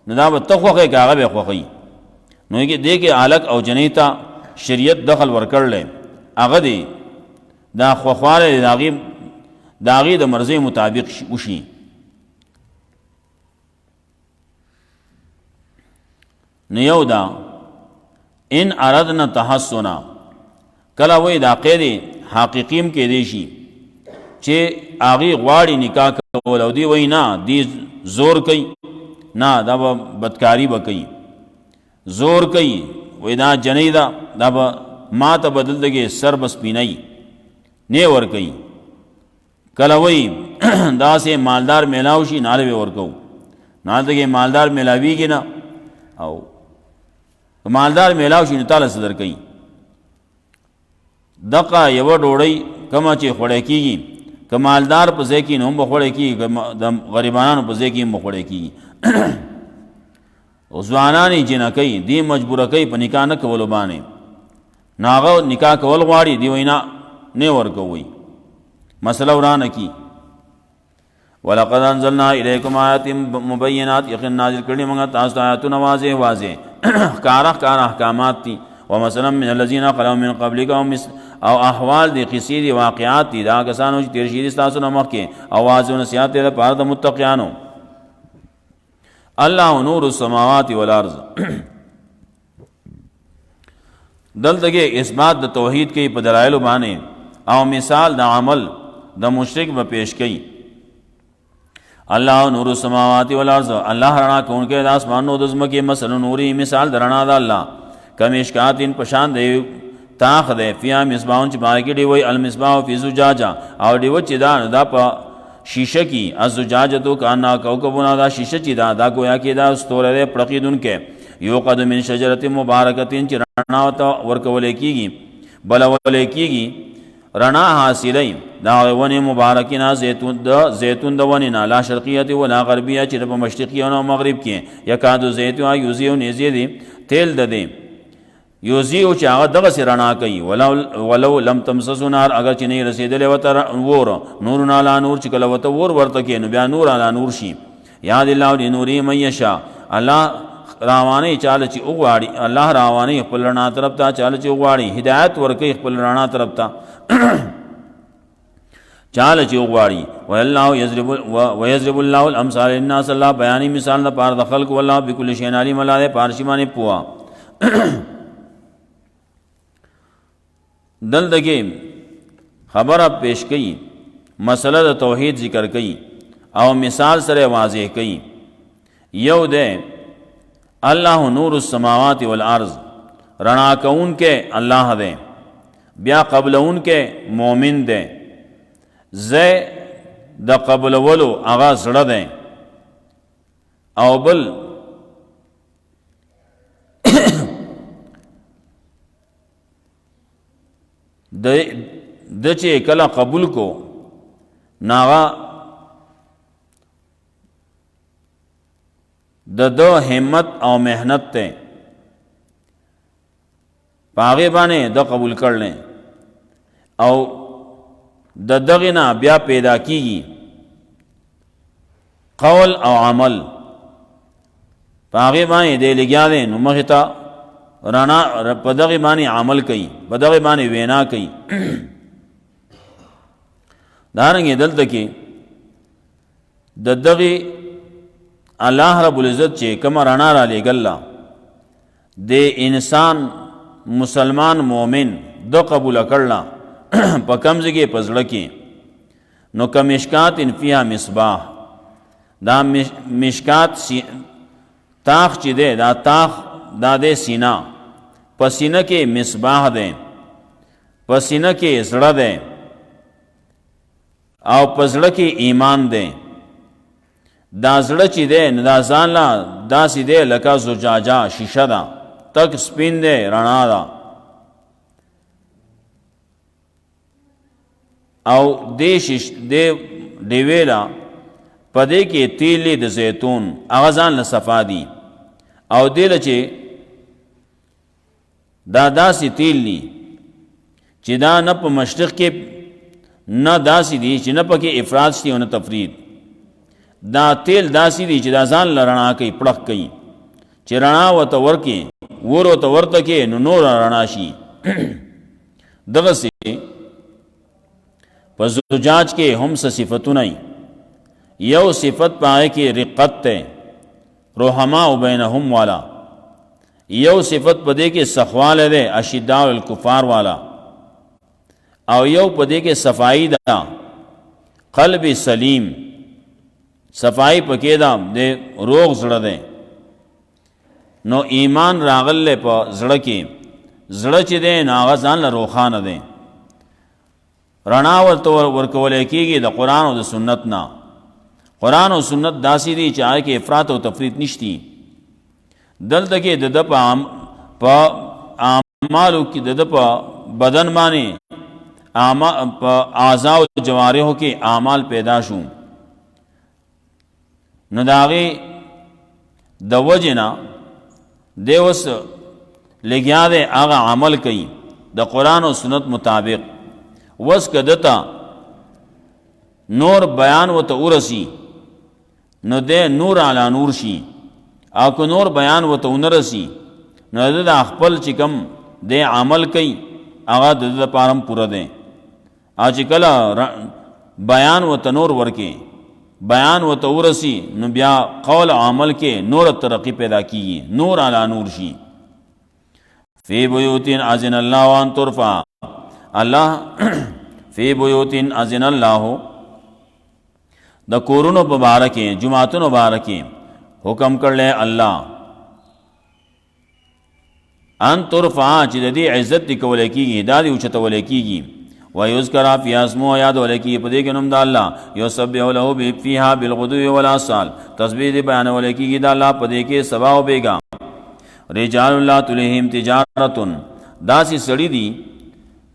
نو دا به ته خوښې که هغه به خوښوي نو کې دې کې الک او جنې ته شریعت دخل ورکړلی هغه دی دا خوښوالی د هغې د مرضۍ مطابق وشي نو یو دا ان اردنا تحسنا کله وای دا قید حقیقیم کې دی شي چې هغه غواړي نکاح کول او دی وای نه دی زور کوي نه دا بدکاری به کوي زور کوي وای دا جنې دا به ما ته بدل دګي سر بس پینای نه ور کوي کله وای دا سه مالدار میلاو شي نه ور کو نه دګي مالدار میلاویږي نه او مالدار میلاو شي نو تعالی صدر کوي دقه یو ډوړی کما چې خوړې کیږي کمالدار په ځای کې نو هم خوړې کیږي د غریبانو په ځای کې هم خوړې کیږي او ځوانانی جنا کوي دی مجبور کوي په نکاح نه کول باندې ناغه نکاح کول غواړي دی وینا نه ورکوي مسله ورانه کی ولقد انزلنا الیکم آیات مبینات یقین نازل کړي موږ تاسو ته آیاتونه واضح کار احکامات دي ومثلا من الذين خلوا من قبلكم او احوال دي قصې دي واقعات دي دا کسانو چې تیر شي تاسو نه مخکې اواز او نصيحت لپاره د متقینانو الله نور السماوات والارض دلته اثبات د توحید کې په دلایل باندې او مثال د عمل د مشرک به پیش کړي الله نور السماوات والارض الله رڼا کوونکی د اسمانونو د زمکه مثلا نوري مثال د رڼا د الله کمشکاتین پشان دی تاخ دی فیا مصباحون چې باندې دی وای المصباح فی زجاجه او دی و چې دا په شیشه کې الزجاجه تو کانا کوكبنا دا شیشه چې دا گویا کې دا ستوره پړقیدون کې یو قد من شجره مبارکتین چې رڼا ورکول کېږي بلول کېږي رڼا حاصلې دا ونه مبارکینا زیتون د ونه نه لا شرقیه ولا غربیه چې په مشرقي او مغرب کې یکادو زیتون یوزیو نزی دی تیل د دی یوزیو چې هغه دغه سرنا کوي ولو لم تمسس نار اگر چې نه رسیدلې وته ور نور علی نور چې کله وته ور ورته کې نو بیا نور علی نور شي یاد الله دی نوري مېشا الله راوانه چاله چې وګواړي الله راوانه خپل رڼا طرف ته چاله چې وګواړي هدایت ورکړي خپل رڼا طرف ته چاله چې وګواړي والله یضرب الله الامثال للناس الله بیانې مثال د پاره د خلق والله بكل شیء علیم الله پارشی باندې پوا دلته خبره پیش کړي مسله د توحید ذکر کړي او مثال سره واضح کړي یو ده الله نور السماوات والارض رڼا کون کې الله ده بیا قبلون کې مؤمن ده زه د قبل ولو اغاز زړه ده او بل د چې کله قبول کو ناغا د همت او مهنت ته پاغه باندې د قبول کړل او د دغه نه بیا پیدا کیږي قول او عمل پاغه باندې د لګیا دي نو مخته رانا په دغه باندې عمل کوي په دغه باندې وینا کوي دارنګ دلته کې د دغه الله رب العزت چې کوم رانا را لګل د انسان مسلمان مومن دو قبول کړل په کمزګي پزړه کې نو کمشکات ان فیها مصباح دا مشکات تاخ چې ده دا تاخ دا د سینا پسینه کې مصباح ده پسینه کې زړه ده او پزړه کې ایمان ده دا زړه چې ده نه دا ځان لا دا سیده لکه زجاجه شیشه ده تک سپین ده رڼا ده او د دیویلا پدې کې تیل د زیتون اغزان له صفا دي او دل چې دا داسې تیل دي چې دا نه په مشرق کې نه داسې دي چې نه پکې افراط شي او نه تفرید دا تیل داسې دي چې دا ځان لرنا کوي پړق کوي چې رڼا وته ورکې ور وته ورته کې نو نور رڼا شي دغه سي په زجاج کې هم څه صفاتونه یو صفت پای کې رقت ته رحما بینهم والا یو صفت پدې کې سخواله ده اشداء الکفار والا او یو پدې کې صفائی دا قلب سلیم صفائی پکې دا د روغ زړه ده نو ایمان راغل په زړه کې زړه چې ده ناغه ځان له روخانه ده رڼا ورته ورکول کېږي د قران او د سنت نه قران او سنت داسې دي چې هغه کې افراط او تفریط نشتی دلته کې د په اعمالو کې د په بدن باندې په اعضاء او جوارحو کې اعمال پیدا شو نو داغه د وجنا دیوس لګیا دے هغه عمل کوي د قران او سنت مطابق وس کدتا نور بیان و ته ورسی نو دے نور علی نور شي او کو نور بیان و ته ونرسی نو د خپل چې کم دے عمل کوي هغه د پارم پوره ده اج کله بیان و ته نور ورکه بیان و ته ورسی نو بیا قول عمل کې نور ترقی پیدا کیږي نور علی نور شي فی بیوتین اذن الله وان ترفع الله فی بیوتین اذن الله د کورونو مبارکه جمعتونو مبارکه حکم کړل الله ان ترفع چې د دې عزت دی کول کیږي دا دی اوچته ول کیږي و یذکر فی اسمو یاد ول کی په دې کې نوم د الله یسبح له فیها بالغدو والآصال تسبیح دی بیان ول کیږي د الله په دې کې سبا او بیگا رجال الله تلهم تجارت داسې سړی دی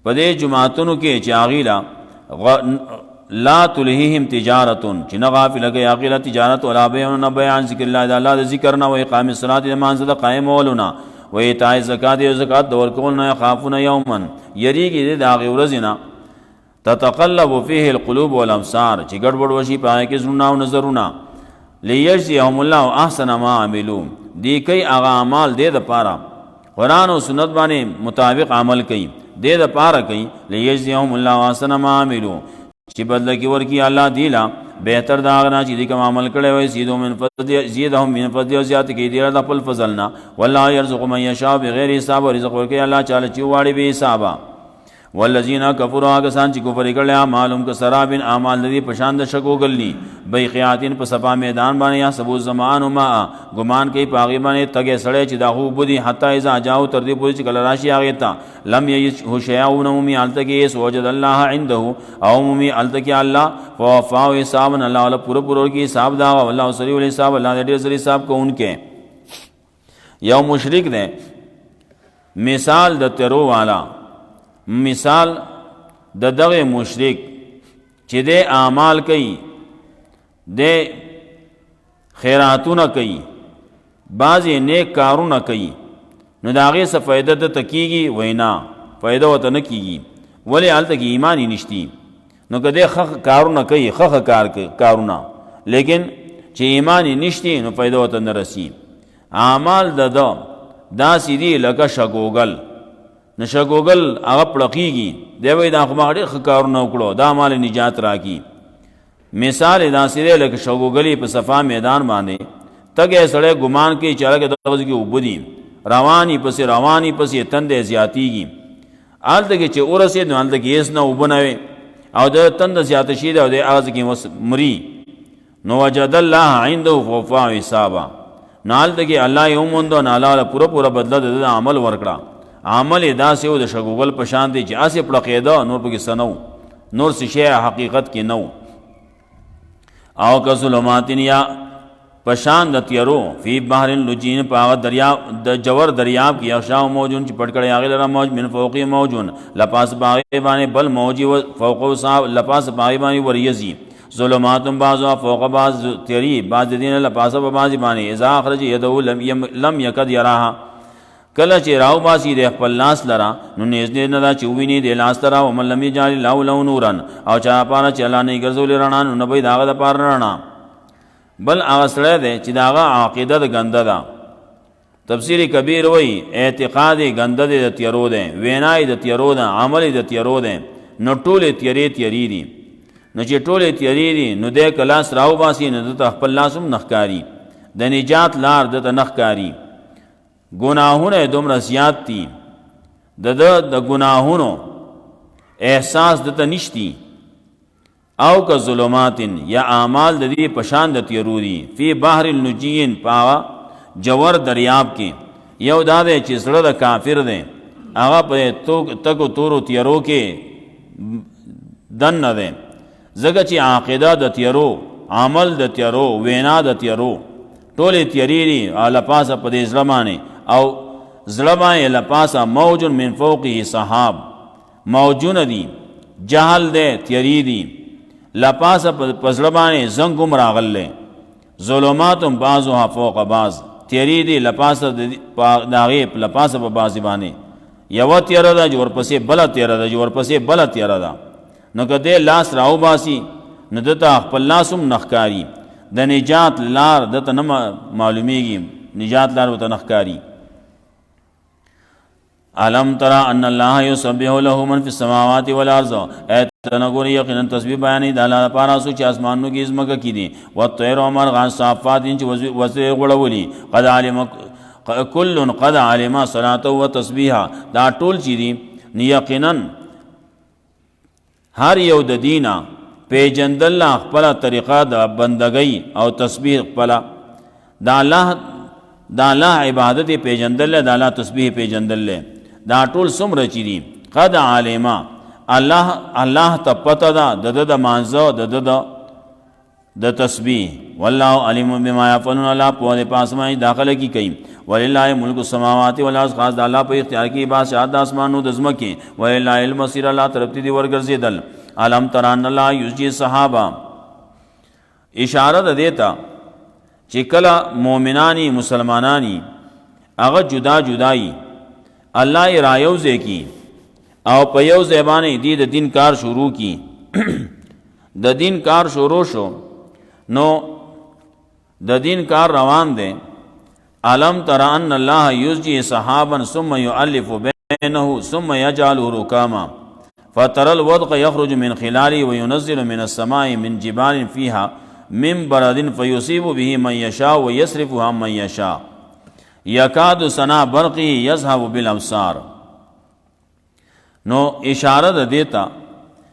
په دې جمعتونو کې چې اغیلا لا تلهم تجارت چې نه غافل کې اغیلا تجارت ولا بیان بیان ذکر الله د الله ذکر نه و اقام الصلاه د مانزه د قائم ولنا و ایتاء زکات او زکات د ورکول نه خافون یوما یریږي د هغه ورځ نه تتقلب فيه القلوب والابصار چې ګډوډ وشي پای کې زړه او نظرونه لیجزیهم الله احسن ما عملوا دی کوي هغه اعمال دې د پاره قران او سنت باندې مطابق عمل کوي دې د پاره کوي لیجزیهم الله احسن ما عملوا چې بدل کې ورکی الله دیلا بهتر دا غنا چې دې کوم عمل کړي وي زیدهم من فضل زیات کې دې د خپل فضلنا والله يرزق من يشاء بغیر حساب رزق ورکی الله تعالی چې واړي به حساب والذین کفروا کسان چې کفر کړي معلوم ک سرابن اعمال دې پشان د شګو غلني بیقیاتین په صفا میدان باندې یا سبو زمان ما ګمان کوي پاغي باندې تګه سړی چې دا خو بودی حتا اذا جاءو تر دې پوری چې کله راشي هغه تا لم یهو شیاون می التکی سوجد الله عنده او می التکی الله وفاو حساب الله ولا پورا کی حساب دا والله سری ول حساب الله دې سری حساب کو انکه یو مشرک نے مثال د ترو والا مثال د دغه مشرک چې د اعمال کوي د خیراتونه کوي بعضی نیک کارونه کوي نو داغه څه فائدہ د تکیږي وینا فائدہ وته نه کیږي ولی حالت کې ایمانی نشتی نو کده خخ کارونه کوي خخ کارونه لیکن چې ایمانی نشتی نو فائدہ وته نه رسی اعمال دا سیدی لکه شګوګل نشګوګل هغه پړقیږي دی وای دا خو ما ډېر کارونه وکړو دا مال نجات راکی مثال دا سره لکه شګوګلی په صفا میدان باندې تګه سړی ګمان کوي چې هغه دغه کې وبدي رواني پسې تندې زیاتیږي آلته کې چې اورسه نو آلته کې اس نه وبنوي او د تند زیات شي دا د اغاز کې مري نو وجد الله عنده وفا حسابا نال دغه الله یوموند نه الله پورا بدله د عمل ورکړه عمل ادا سه د شګوګل په شان دي چې اسه پړه قاعده نور په کې سنو نور څه شی حقیقت کې نو او که ظلماتین یا پشان د تیرو فی بحر لجین پاغ دریا د جوور دریاب کې اشاو موجون چې پټ کړي هغه لره موج من فوقی موجون لپاس باغ باندې بل موجي فوق صاحب لپاس باغ باندې وریزی ظلمات بعض فوق بعض تیری بعض دین لپاس په بعض باندې اذا اخرج يده لم يكد يراها کله چې راو باسي د خپل لاس لرا نو نږدې نه دا چوینه د لاس لرا او ملمی جال لو لو نورن او چا پاره چې الله نه ګرځول رڼا نو به داغه د پاره رڼا بل هغه سره ده چې داغه عقیده د ګنده ده تفسیری کبیر وای اعتقاد ګنده د تیرو ده وینای د تیرو ده عمل د تیرو ده نو ټوله تیری دي نو چې ټوله تیری دي نو د کلاس راو باسي نو د خپل لاسم نخکاری د نجات لار د نخکاری گناہونه دومره زیات دي د گناہونو احساس دته نشتی او که ظلماتن یا اعمال د دې پشان د تیرو دي فی بحر اللجین پا جوور دریاب کې یو دا دی چې زړه د کافر دی هغه په تکو تورو تیرو کې دن نه دی ځکه چې عقیده د تیرو عمل د تیرو وینا د تیرو ټولې تیری دي لپاسه په دې زړه باندې او زړه باندې لپاسه موج من فوقه سحاب موجونه دي جهل دی تیری دي لپاسه په زړه باندې زنګ راغلی ظلماتم بعضها فوق بعض تیری دی لپاسه د هغې لپاسه په بعضې باندې یوه تیره ده چې ورپسې بله تیره ده چې ورپسې بله تیره ده نو که دی لاس راوباسي نو دته خپل لاس هم نه ښکاري د نجات لار دته نه معلومیږي نجات لار ورته نه ښکاري علم ترى ان الله يسبح له من في السماوات والارض تنګور یقینا تسبیح بیانې د الله لپاره سو چې اسمانونو کې ځمکه کې دي والطير ومرغان صافات چې وزر غړولي قد علم كل قد علم صلاته وتسبيحا دا ټول چې دي یقینا هر یو د دینه پیجندل خپل طریقه د بندګۍ او تسبیح خپل د الله عبادت پیجندل د الله تسبیح پیجندل دا ټول څومره چې دي قد علم الله ته پته ده د مانځه د تسبیح والله علیم بما یفعلون الله په پاسمای داخله کی کوي ولله ملک السماوات والارض خاص د الله په اختیار کې بادشاہت د اسمانو د ځمکې ولله المصير الله طرف دی ورګرځیدل علم تران الله یسجی صحابه اشاره ده دیتا چې کله مؤمنانی مسلمانانی هغه جدا جدائی الله یې رایوځي کی او په یو زبانه دی د دین کار شروع کی د دین کار شروع شو نو د دین کار روان دی علم تر ان الله یسجی صحابا ثم یؤلف بینه ثم یجعله رکاما فترى الودق يخرج من خلاله وينزل من السماء من جبال فيها من برد فيصيب به من يشاء ويصرفه عن من يشاء يكاد سنا برقه يذهب بالابصار نو اشاره ده دیتا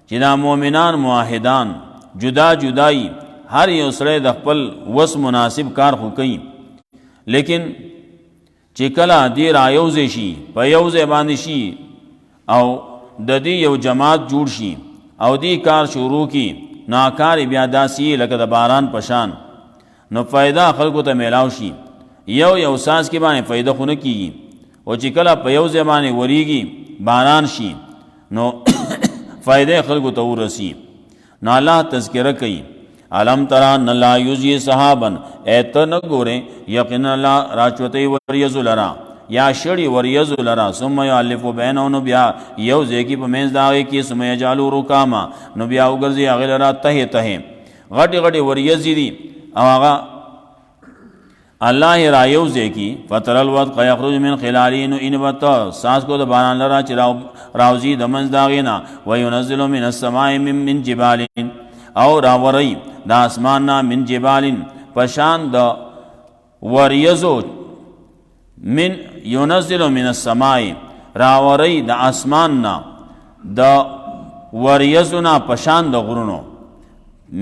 چې دا مؤمنان موحدان جدا جدائی هر یو سره د خپل وس مناسب کار خو کوي لیکن چې کله دی رایوځي شي په یو ځای باندې شي او د دې یو جماعت جوړ شي او دی کار شروع کی ناکار بیا داسي لکه د باران پشان نو فائدہ خلکو ته میلاو شي یو ساس کې باندې فائدہ خو نه کیږي او چې کله په یو ځای باندې وریږي باران شي نو فائدہ خلکو ته ورسی نو الله تذکرہ کوي علم ترى ان الله یجزی صحابا ایت نه ګوره یقینا الله راچوتي وریز لرا یا شړی وریز لرا ثم یالف بینهم بیا یو ځکه په منځ داږي کې ثم یجالو رکاما نو بیا وګرځي هغه لرا ته غټي غټي وریز دي او هغه الله را یو ځکه فتر الوقت یخرج من خلالین ان بت ساس کو د باران لرا چې راوزی د منځ داغینا وينزل من السماء من جبال او راوري د اسماننا من جبال پشان د وریزو من ينزل من السماء راوري د اسماننا د وریزنا پشان د غرونو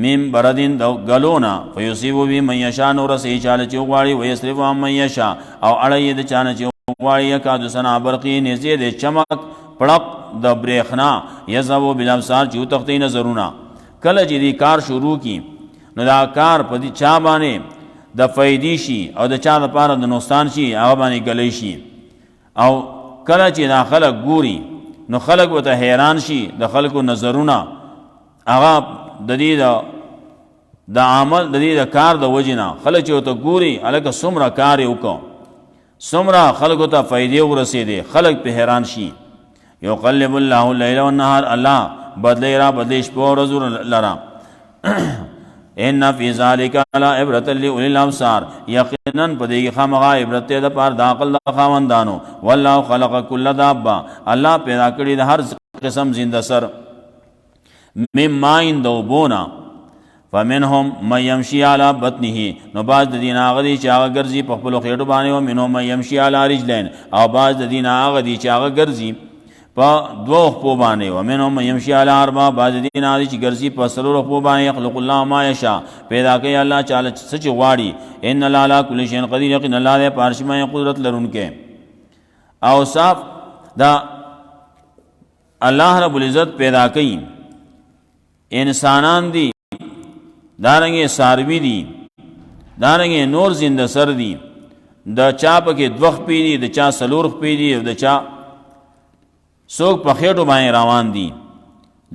من بردین دو گلونا فیصیبو بی من یشا نور سی چال چی غواړي ویصرفو هم من یشا او اړی د چانه چی غواړي یکادو سنا برقی نزی د چمک پړق د بریخنا یذبو بالابصار چو تختی نظرونه کله چې دی کار شروع کی نو دا کار په دې چا باندې د فیدی شي او د چا لپاره د نقصان شي هغه باندې غلی شي او کله چې دا خلک ګوري نو خلک وته حیران شي د خلکو نظرونه هغه د دې د عمل د دې د کار د وجنه خلک چې ته ګوري الکه څومره کار وکړو څومره خلکو ته فائدې ورسېدې خلک په حیران شي یقلب الله الليل والنهار الله بدلی را بدلیش په ورځ لرا ان فی ذلک لعبرة لأولی الابصار یقینا په دې خامغه عبرت ده پر د عقل د خاوندانو والله خلق کل دابه الله پیدا کړی د هر قسم زنده سر مما اندوبونا فمنهم من يمشي على بطنه نو باز د دین هغه دی چې هغه ګرځي په خپل خېټو باندې او منهم من يمشي على رجلين او باز د دین هغه دی چې هغه ګرځي په دوه خپو باندې ومنهم من یمشي علی اربع بعض دین عادي چې ګرځي په څلورو خپو باندې یخلق الله ما یشاء پیدا کوي الله چاله څه غواړي ان الله علی کل شیء قدیر یقینا الله دې پارش باندې قدرت لرونکي اوصاف دا الله رب العزت پیدا کوي انسانان دي دارنګه ساروی دي دارنګه نور زنده سر دي د چا پکې دوخ پیری د چا سلور پیری او د چا څوک په خېټو باندې روان دي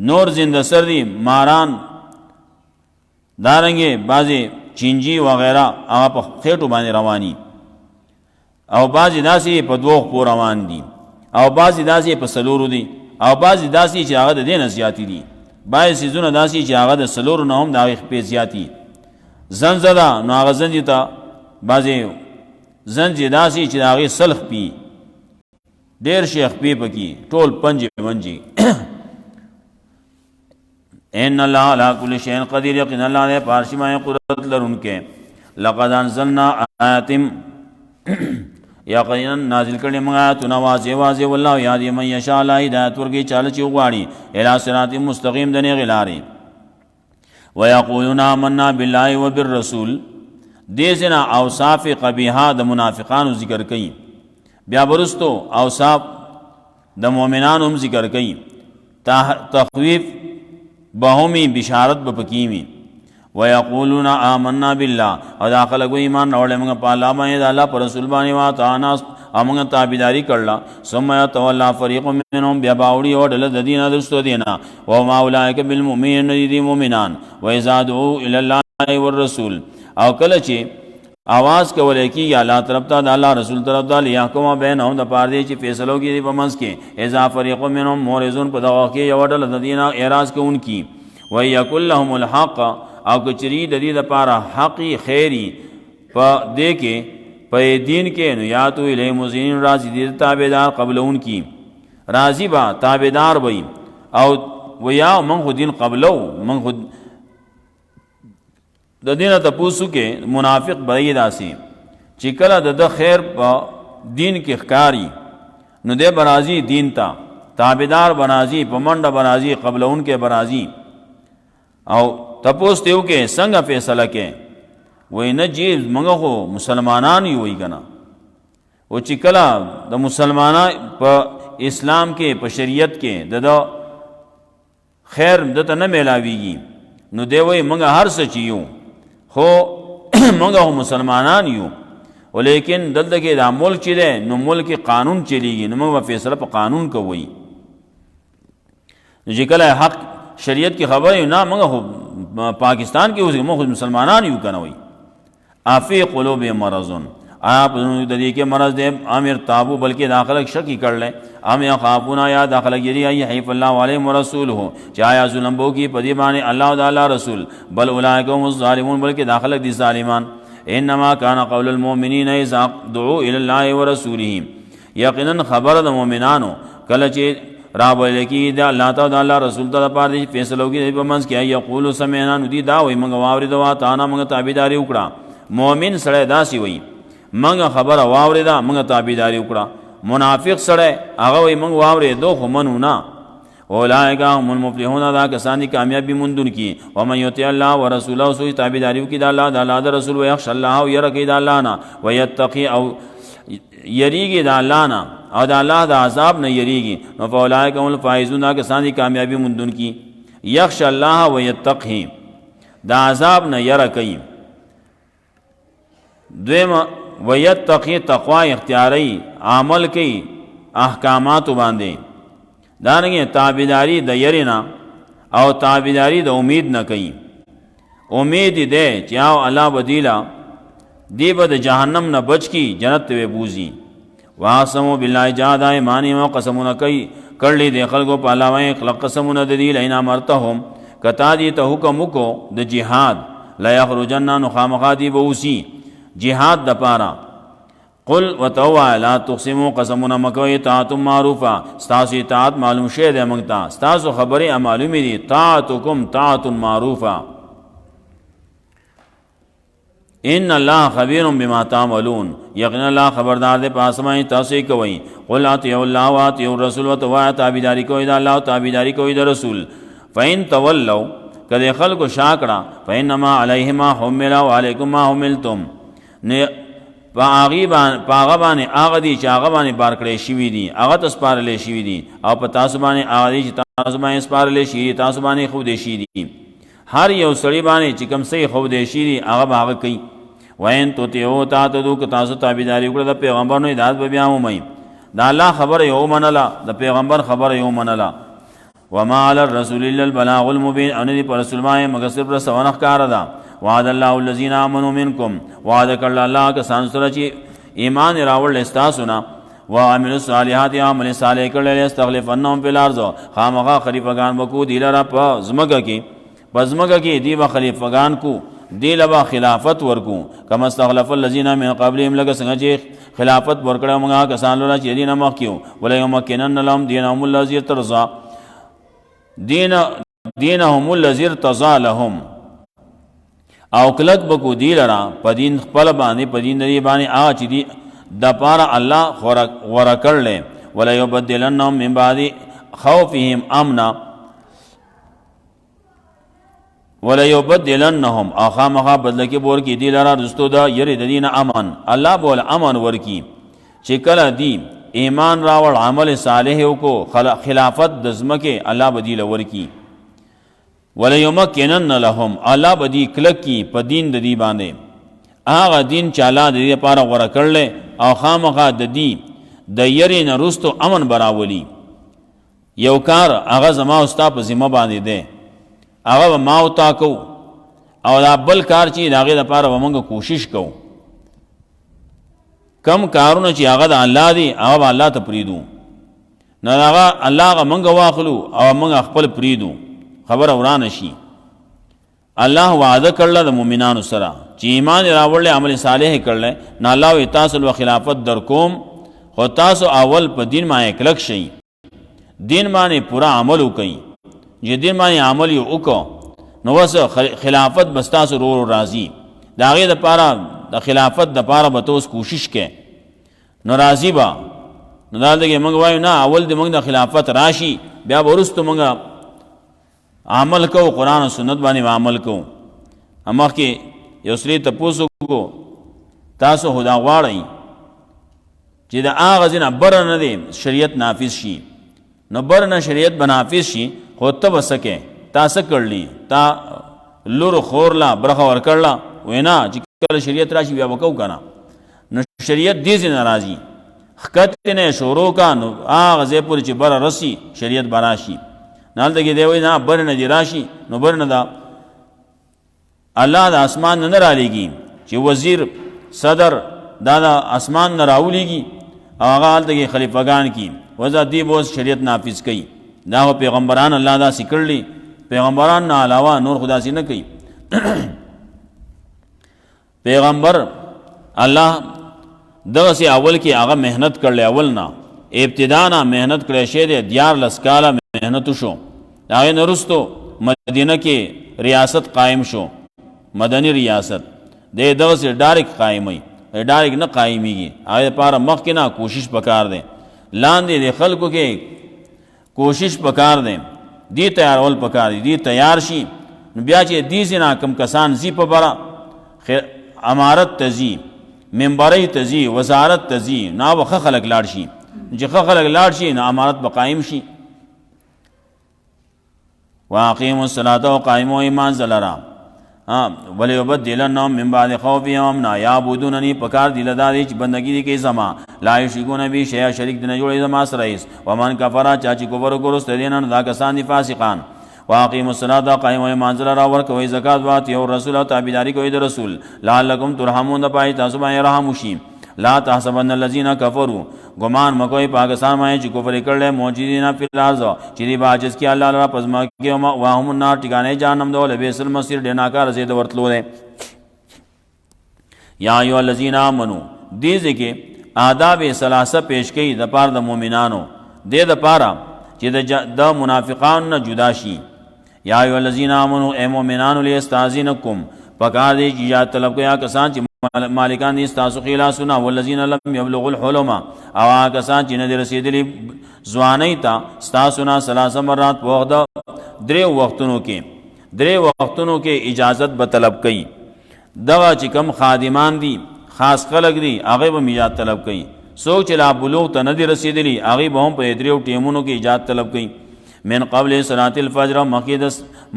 نور زنده سر دي ماران دارنګه بازي چینجی وغیرہ هغه په خېټو باندې رواني او بازي داسي په دوخ پور روان دي او بازي داسي په سلور دي او بازي داسي چې هغه د دین زیاتی دي بای سيزونه داسي چې هغه د سلور نه هم د په زیاتی زنزدا نو هغه زنجي ته بازي زنجي داسي چې هغه سلخ پی ډیر شیخ پی پکی ټول پنځه منجي ان الله علی کل شیء قدیر یقینا الله نے پارشی میں قدرت لرونکے لقد انزلنا آیات یقینا نازل کړي موږ آیاتونه واضح والله یهدی من یشاء الله هدایت ورګي چاله چې غواړي الی صراط مستقیم دنه غلاري ويقولون آمنا بالله وبالرسول دیزنا اوصاف قبیحه د منافقانو ذکر کړي بیا برستو اوصاف د مؤمنانو هم ذکر کړي تخویف بهمی بشارت بپکیمی ويقولون آمنا بالله او داخل کو ایمان راوړل موږ په الله باندې الله پر رسول باندې واتانا موږ تابعداري کړل ثم يتولى فريق منهم بیا باوړي او دل د دینه دستو دینه او ما اولئک بالمؤمنین دي مؤمنان واذا دعوا الى الله والرسول او کله چې आवाज کولای کی الله طرف ته د الله رسول طرف ته لیاکما بینهم د پاره دي چې فیصلو کې په منځ کې اذا فريق منهم مورزون په دغه کې یو ډول د دینه اعتراض کوونکی ويکل لهم الحق او کچری د دې لپاره حقی خیری په دې کې په دین کې نو یاتو الی مزین راضی دي تابعدار قبلون کی راضی با تابعدار وي او ویا من خو دین قبلو من خو د دینه ته پوسو کې منافق بعید اسی چې کله د خیر په دین کې ښکاری نو دې برازي دین تا تابعدار برازي پمنډه برازي قبلون کې برازي او تپوس دیو کې څنګه فیصله کې وای نه جی موږ خو مسلمانان یو وی کنه او چې کله د مسلمانان په اسلام کې په شریعت کې د خیر دته نه ملاویږي نو دی وای موږ هر څه چیو خو موږ هم مسلمانان یو ولیکن دلته کې د ملک چي ده نو ملک قانون چلیږي نو موږ فیصله په قانون کوي چې کله حق شریعت کی خبر نه موږ پاکستان کې اوس موږ مسلمانان یو کنه وي افی قلوب مرضون آپ د دې کې مرض دې امر تابو بلکې داخله شک کړل ام یخافون یا داخله یری ای حیف الله علیه ورسوله چایا ظلم بو کی پدی باندې الله تعالی رسول بل اولئک هم الظالمون بلکې داخله دي ظالمان انما كان قول المؤمنین اذا دعوا الى الله ورسوله یقینا خبر د مؤمنانو کله چې را بل کی دا الله تعالی رسول ته پاره فیصلو کې په منځ کې یقول سمعنا ندی دا وي موږ واورید وا تا نه موږ تابعداري وکړه مؤمن سره داسي وي موږ خبره واوریدا موږ تابعداري وکړه منافق سره هغه وي موږ واوریدو خو منو نه اولئک هم المفلحون دا کسان دي کامیابی مندون کی و من یطیع الله ورسوله سو تابعداري وکړه د الله د الله د رسول او یخش الله او يرقي د الله نه ويتقي او یریږي د الله نه او د الله د عذاب نه یریږي نو اولئک هم الفائزون دا کسان دي کامیابی مندون کی یخش الله ويتقي د عذاب نه يرقي دویمه ويتقي تقوا اختیاری عمل کوي احکامات باندې دانګه تابعداري د یرینا او تابعداري د امید نه کوي امید دې چې او الله بدیلا دی به د جهنم نه بچ کی جنت ته بوزي واسمو بالله جهاد ایمانی او قسمونه کوي کړلې د خلکو په علاوه خلق قسمونه د دې لینا مرتهم کتا دي ته حکم کو د جهاد لا یخرجن نو خامخادي بوسی جهاد د پارا قل وتوا لا تقسموا قسمنا مکوي طاعت معروفه استاس اطاعت معلوم شه ده مونږ استاس خبره معلومه دي طاعتکم طاعت معروفه ان الله خبیر بما تعملون، یقینا الله خبردار دے پاسمائیں تاسو کوي. قل اطیعوا الله واطیعوا الرسول وتوا تابعداری کوي دا الله او تابعداری کوي دا رسول. فإن تولوا کدے خلق شاکڑا فإنما علیہ ما حمل وعلیکم ما حملتم، نے پاغبان آغا دی چا آغبان بارکڑے شوی دی آغا تسپارلے شوی دی او پا تاسبان آغا دی چا تاسبان سپارلے شوی دی تاسبان خودشی دی. ہر یو سڑی بانے چکم سی خودشی دی آغا باغا کئی. وین تو تیو تا تدو کتاسو تابیداری اکڑا دا پیغمبر نو اداد ببیامو مئی دا اللہ خبر یو منلا دا پیغمبر خبر یو منلا. وما علی الرسول الا البلاغ المبین، او ندی پر رسول مائے مگر صرف رسونخ کاردا. وعد اللہ الذین آمنوا منکم، وعد کرل اللہ کسان سره چې ایمان راوړل استاسونا وعملوا الصالحات عمل صالح کړل استغلفنهم فی الارض، خامخا خلیفگان بکو دی لرا په زمګه کې پزمګه کې دی و خلیفگان کو دی لبا خلافت ورکو کما استغلف الذین من قبلهم، لکه څنګه چې خلافت ورکړه موږ کسان لرا چې دین مخکیو. ولا یمکنن لهم دینهم الذی ارتضى، دینهم الذی ارتضى لهم، او کلک بکو دی لرا پا دین خپل باندې پا دین دی باندې آغا چی دی دا پارا اللہ غورا کر لے. ولا یبدلنهم من بعد خوفهم امنا، ولا یبدلنهم اخامخا بدل کی بور کی دی لرا رستو دا یری دین امن، اللہ بول امن ورکی چکل دی ایمان راول عمل صالح کو خلافت دزمکے اللہ بدیل ورکی. وَلَيُمَكِّنَنَّ لَهُمْ، اللہ بدی کلک کی پا دین دی باندے آغا دین چالا دی پارا غورا کرلے او خامخا دی یری نرستو امن براولی. یو کار آغا زما استا پا ذمہ باندے دے آغا ماو تاکو او دا بل کار چی داغی دا پارا ومنگا کوشش کو. کم کارونا چی آغا دا اللہ دی آغا با اللہ تا پریدو، نا آغا اللہ آغا منگا واخلو او منگا خپل پریدو خبر اوران شي. اللہ وعدہ کرلا دا مومنانو سرا چی ایمان راوڑ لے عمل صالح کرلے نا اللہ و تاسل و خلافت در کوم، خو تاسو اول پا دین مانے کلک شئی، دین مانے پورا عملو کئی. جی دین مانے عمل یو اکو نو بس خلافت بستاسو رو رو رازی داغی دا پارا دا خلافت دا پارا بتوس کوشش کے نو رازی با نو دا دگے منگ وایو نا اول دی منگ دا خلافت راشی بیا برستو منگا عمل کو قرآن و سنت بانی عمل کو. امخ کی یوسری تپوسو کو تاسو خدا غواړی چې دا آغازینا بر ندی شریعت نافذ شي، نو بر نه شریعت بنافذ شي خو تب سکے تا سکرلی تا لور خورلا برخ ور کرلا وینا چې کله شریعت راشي بیا وکاو کنا. نو شریعت دیزی ناراضی خکت نه شروع کا نو آغازه پوری چې بر رسی شریعت براشي نال دگی دیوئی نا برن دی راشی نو برن دا اللہ دا اسمان نر آلیگی چی وزیر صدر دا اسمان نر آولیگی آغا حال دگی خلیفگان کی وزا دی بوز شریعت نافذ کئی. دا ہو پیغمبران اللہ دا سکر لی، پیغمبران نا علاوہ نور خدا سی نہ کئی. پیغمبر اللہ دا سی اول کی آغا محنت کر لے، اول نا ابتدانا محنت کرے شید دیار لسکالا محنت شو. آگے نرستو مدینہ کی ریاست قائم شو، مدنی ریاست دے دو سے ڈائریکٹ قائم ہوئی، ڈائریکٹ نہ قائمی گی. آگے پارا مخ کی نہ کوشش پکار دیں لان دے خلقوں کے کوشش پکار دیں دی تیار اول پکار دی تیار شی بیا چی دی زنا کم کسان زی پا برا امارت تزی ممبری تزی وزارت تزی نا و خلق لار شی جی خلق لار شی نا امارت بقائم شی. واقیم الصلاة وقائموا ایمان زلرا ولیبدلنهم من بعد خوفهم امنا یعبدوننی پکار دی لدادی چی بندگی دی که زما لا یشرکون بی شیئا شریک دن جوڑی زما سرائیس ومن کفرا چاچی کفر کرست دینن دا کسان دی فاسقان. واقیم الصلاة وقائموا ایمان زلرا ورکوی زکاة واتی اور رسول و تابداری کوئی در رسول لعلکم ترحمون دا پائی تاسو بائی رحموشی. لا تحسبن الذین کفروا گمان مکوئی پاکستان میں چی کفر کر لے موجودین فی الارض چیدی باعجز کی اللہ لرا پزما کی واہم النار ٹکانے جہنم دو لبیس المصیر ڈیناکا رسید ورطلو دے. یا ایو الذین آمنو دیزے کے آداب سلاسہ پیش کئی دا پار دا مومنانو دے دا پارا چی دا منافقان نا جدا شی. یا ایو الذین آمنو اے مومنانو لیستازینکم پکار دی چې اجازت طلب کیا کسان چې مالکان دي تاسو خلاصونه والذین لم یبلغوا الحلم او کسان چې نه رسیدلی ځواني تا تاسو نه 3 مرات په وخت 3 وختونو کې اجازت به طلب کړي دغه چې کم خادمان دي خاص خلق دي هغه به اجازت طلب کړي څوک چې لا بلوغ ته نه رسیدلی هغه به هم په 3 ټیمونو کې اجازت طلب کړي من قبل صلاه الفجر مخکې د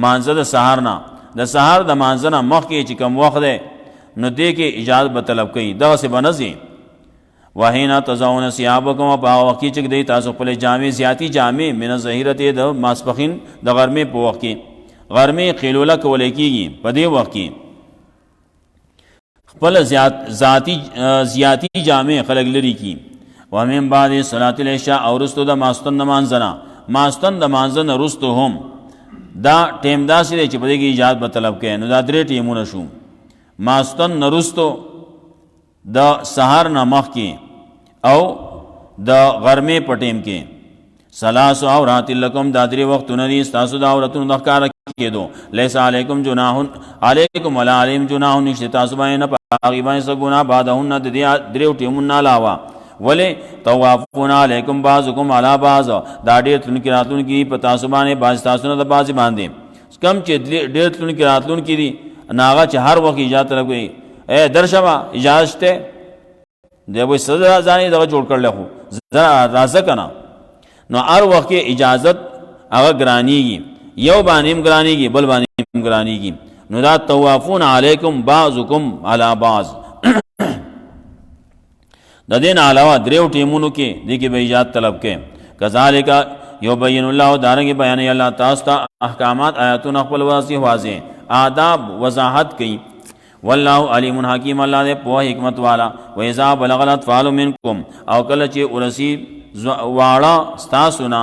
مانزه د سحر نه د سحر د مانزه نه مخکې چې کم وخت ده نو دې کې اجازت به طلب کړي دغه څه بنځي وحینا تزاون ثيابکم په وخت چې دی تاسو خپل جامې زیاتی جامې من ظهیرته د ماسپخین د غرمې په وخت کې غرمې قیلوله کول کېږي په دې وخت کې خپل زیاتی جامې خلق لري کی ومن بعد صلاه العشاء او رستو د ماستن نمازنا ماستن د مانځن رستو هم دا ټیم داسې دی چې په دې کې اجازت به طلب کړي نو دا 3 ټیمونه شو ماستن نرستو د سحر نه مخکې او د غرمې په ټیم کې ثلاث عورات لکم دا 3 وختونه دي تاسو د عورتونو د ښکار کېدو لیس علیکم جناح علیکم ولا علیهم جناح نشته تاسو باندې نه پاغي باندې څه ګناه بعدهن د دې 3 ټیمونو علاوه ولی طوافون علیکم بعضکم علی بعض دا ډېر تلون کې راتلون کې په تاسو باندې بعض تاسو نه د بعض باندې کم چې ډېر تلون کې راتلون کې دي ناغه چې هر وخت اجازه طلب کوي اے درشمه اجازه ته دی وې سزا ځانې دغه جوړ کړل خو زرا راځه کنه نو هر وخت کې اجازت هغه ګرانیږي یو باندې ګرانیږي بل باندې ګرانیږي نو دا طوافون علیکم بعضکم علی بعض د دین علاوه 3 ټیمونو کې د کې به اجازت طلب کې کذالک یبین الله دارنګ بیان الله تاسو ته احکامات آیاتونه خپل واضح آداب وضاحت کړي والله علیم حکیم الله دې په حکمت والا و اذا بلغ الاطفال منکم او کله چې ورسی واړه تاسو نه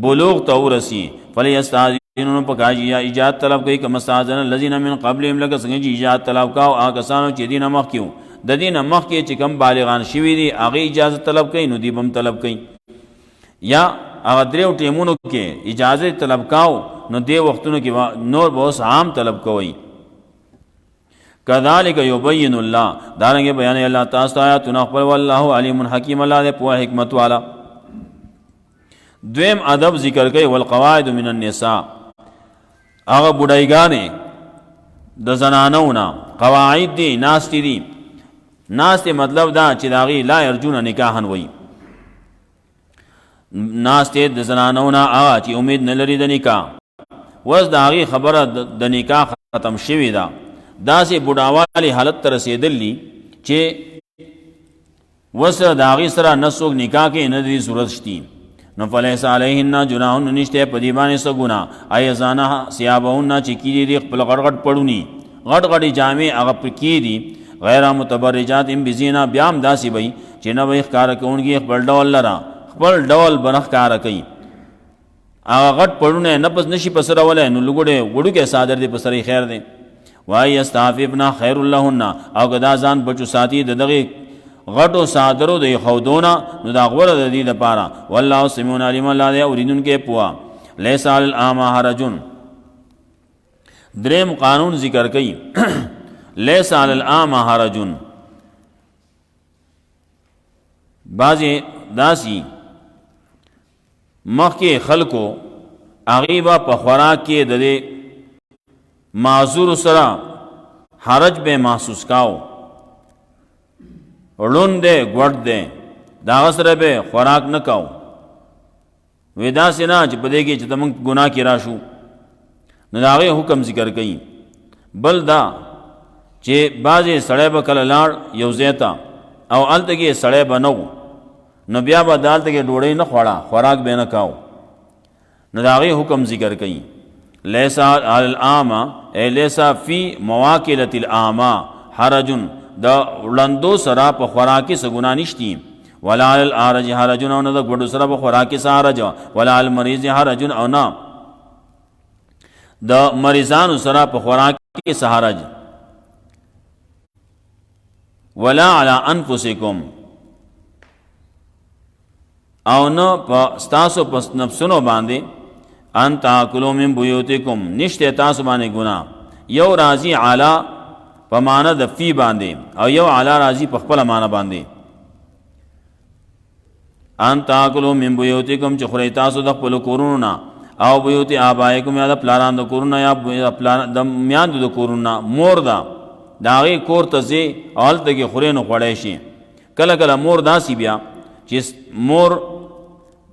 بلوغ ته ورسی فلیستاذنون پکاجی اجازت طلب کوي کما استاذن الذين من قبلهم لکه څنګه چې اجازت طلب کاو هغه کسانو چې دینه مخ کیو د دینه مخ کې چې کم بالغان شوي دي هغه اجازه طلب کوي نو دی بم طلب کوي یا هغه 3 ټیمونو کې اجازه طلب کاو نو دی وختونو کې نور به عام طلب کوي کذالک یبین الله دارنګ بیان الله تاسو آیاتونه خپل والله علیم حکیم الله دې په حکمت والا دویم ادب ذکر کوي والقواعد من النساء هغه بډایګانې د زنانو نه قواعد دي ناس دي ناس مطلب دا چې داغي لا ارجون نکاحن وای ناس ته د زنانو نه هغه چې امید نه لري د نکاح وز داغي خبره د نکاح ختم شوی دا داسې بډاوالی حالت ته رسیدلی چې وسره داغي سره نسوک نکاح کې نه دی ضرورت شتی نو فلیس علیهن جناح نشته په دی باندې څه ګناه ایزانه ثيابهن چې کی دي خپل غړغړ پړونی غړغړی جامې هغه پکې دي غیر متبرجات بزینا بیام داسی بئی چې نه وي ښکار کوونکی خپل ډول لرا خپل ډول بنخ کار کوي هغه غټ پړونه نه پس نشي پسره ولې نو لګوډه وړو کې صادر دي پسري خیر دي وای استعففنا خیر لهن او غدا ځان بچو ساتي دغه غټو صادرو د خودونه نو دا غوړه د دې لپاره والله سميع عليم الله دې اوریدون کې پوا ليس الاما حرجن دریم قانون ذکر کړي لیس علی الاعمى حرج بعضی داسی مخی خلقو اغیبا په خوراک کې د معذور سره حرج به محسوس کاو ړون دې ګوډ دې دا سره به خوراک نه کاو ودا سینا چې په دې کې چې تم ګناه کې راشو نو داغه حکم ذکر کړي بل دا چې بعضې سړی به کله لاړ یو ځای ته او هلته کې سړی به نه و نو بیا به د هلته کې ډوډۍ نه خوړه خوراک به نه کاو نو د هغې حکم ذکر کوي لیس علی الاعمى ای لیس فی مواکلة الاعمى حرج د وړندو سره په خوراک کې څه ګناه نشتی ولا علی الاعرج حرج او نه د ګوډو سره په خوراک کې څه حرج ولا علی المریض حرج او نه د مریضانو سره په خوراک کې څه حرج ولا علی انفسکم او نه په ستاسو پس نفسونو باندې ان تاکلوا من بیوتکم نشته تاسو باندې ګناه یو راضی علی په معنا د فی باندې او یو علی راضی په خپل معنا باندې ان تاکلوا من بیوتکم چې خورئ تاسو د خپل کورونو نه او بیوت آبائکم یا د پلاران د کورونو یا د میاندو د کورونو مور دا د هغې کور ته ځې او هلته کې خورې نو خوړی شي کله کله مور داسې بیا چې مور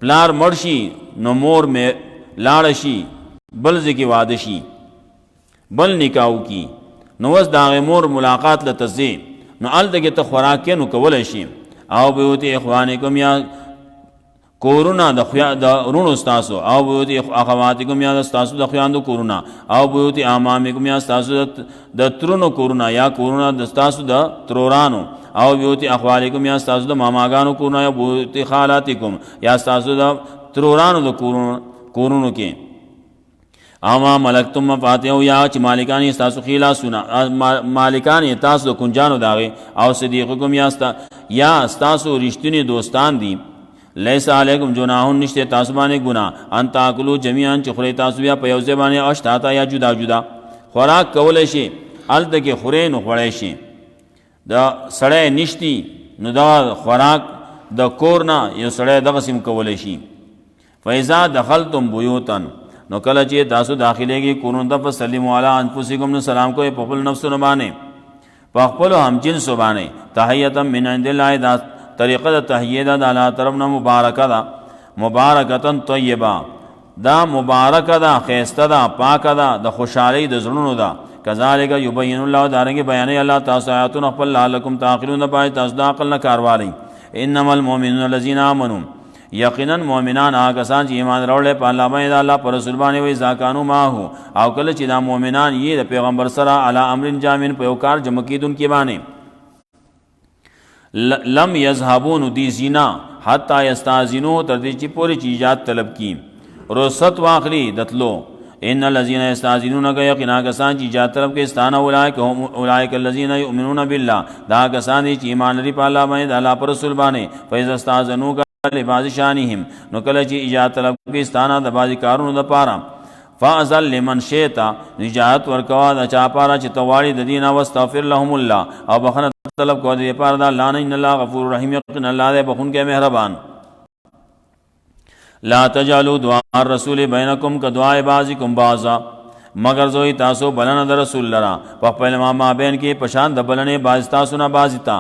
پلار مړ شي نو مور مې لاړه شي بل ځای کې واده شي بل نکاح وکړي نو اوس د هغې مور ملاقات له ته ځې نو هلته کې ته خوراک کې نو کولی شي او بیوت اخوانکم یا کورونه د رونو ستاسو او بیوت اخواتکم یا ستاسو د خویاندو کورونه او بیوت امامکم یا ستاسو د ترونو کورونه یا کورونه د ستاسو د ترورانو او بیوت اخوالکم یا ستاسو د ماماګانو کورونه یا بیوت خالاتکم یا ستاسو د ترورانو د کورونو کې اما ملکتم مفاتیحو یا چې مالکان یې ستاسو خلاصونه مالکان یې تاسو د کنجانو د هغې او صدیقکم یا ستاسو رښتیني دوستان دي لیس علیکم جناح نشته تاسو باندې ګناه ان تاکلوا جميعا چې خورئ تاسو بیا په یو ځای باندې اشتاتا یا جدا جدا خوراک کولی شي هلته کې خورئ نو خوړی شي د سړی نشتی نو دا خوراک د کور نه یو سړی دغسې هم کولی شي فاذا دخلتم بیوتا نو کله چې تاسو داخلېږئ کورونو ته فسلموا علی انفسکم نو سلام کوئ په خپل نفسونو باندې په خپلو همجنسو باندې تحیتا من عند الله دا طریقه د تحیه ده د الله طرف نه مبارکه ده مبارکتن طیبه دا مبارکه ده ښایسته ده پاکه ده د خوشحالۍ د زړونو ده کذالک یبین الله دارنګې بیانوي الله تاسو آیاتونه خپل لعلکم تعقلون دپاره تاسو د عقل نه کار والی انما المؤمنون الذین آمنوا یقینا مؤمنان هغه کسان چې ایمان راوړل په الله باندې د الله پر رسول باندې وایي ذاکانو ماهو او کله چې دا مؤمنان یې د پیغمبر سره علی امر جامع په یو کار جمع کیدونکي باندې لم یذهبون دی زینا حتی یستاذنو تر دې چې پوری چې ایجاد طلب کی رخصت واخلی دتلو ان الذين يستاذنون یقینا کسان چې ایجاد طلب کې استانه اولئک الذين يؤمنون بالله دا کسان چې ایمان لري په الله باندې د الله پر رسول باندې فاذا استاذنوا لبعض شانهم نو کله چې ایجاد طلب کې استانه د بعض کارونو لپاره فازل لمن شئتا نجات ورکوا د چا پاره چې تواړي د دینه واستغفر لهم الله او بخنه طلب کو دې پاره د الله نه ان الله غفور رحیم یقینا الله دې بخون کې مهربان لا تجعلوا دعاء الرسول بینکم کدعاء بعضکم بعضا مگر زوی تاسو بلنه د رسول لرا په خپل ما بین کې پشان د بلنه بعض تاسو نه بعضتا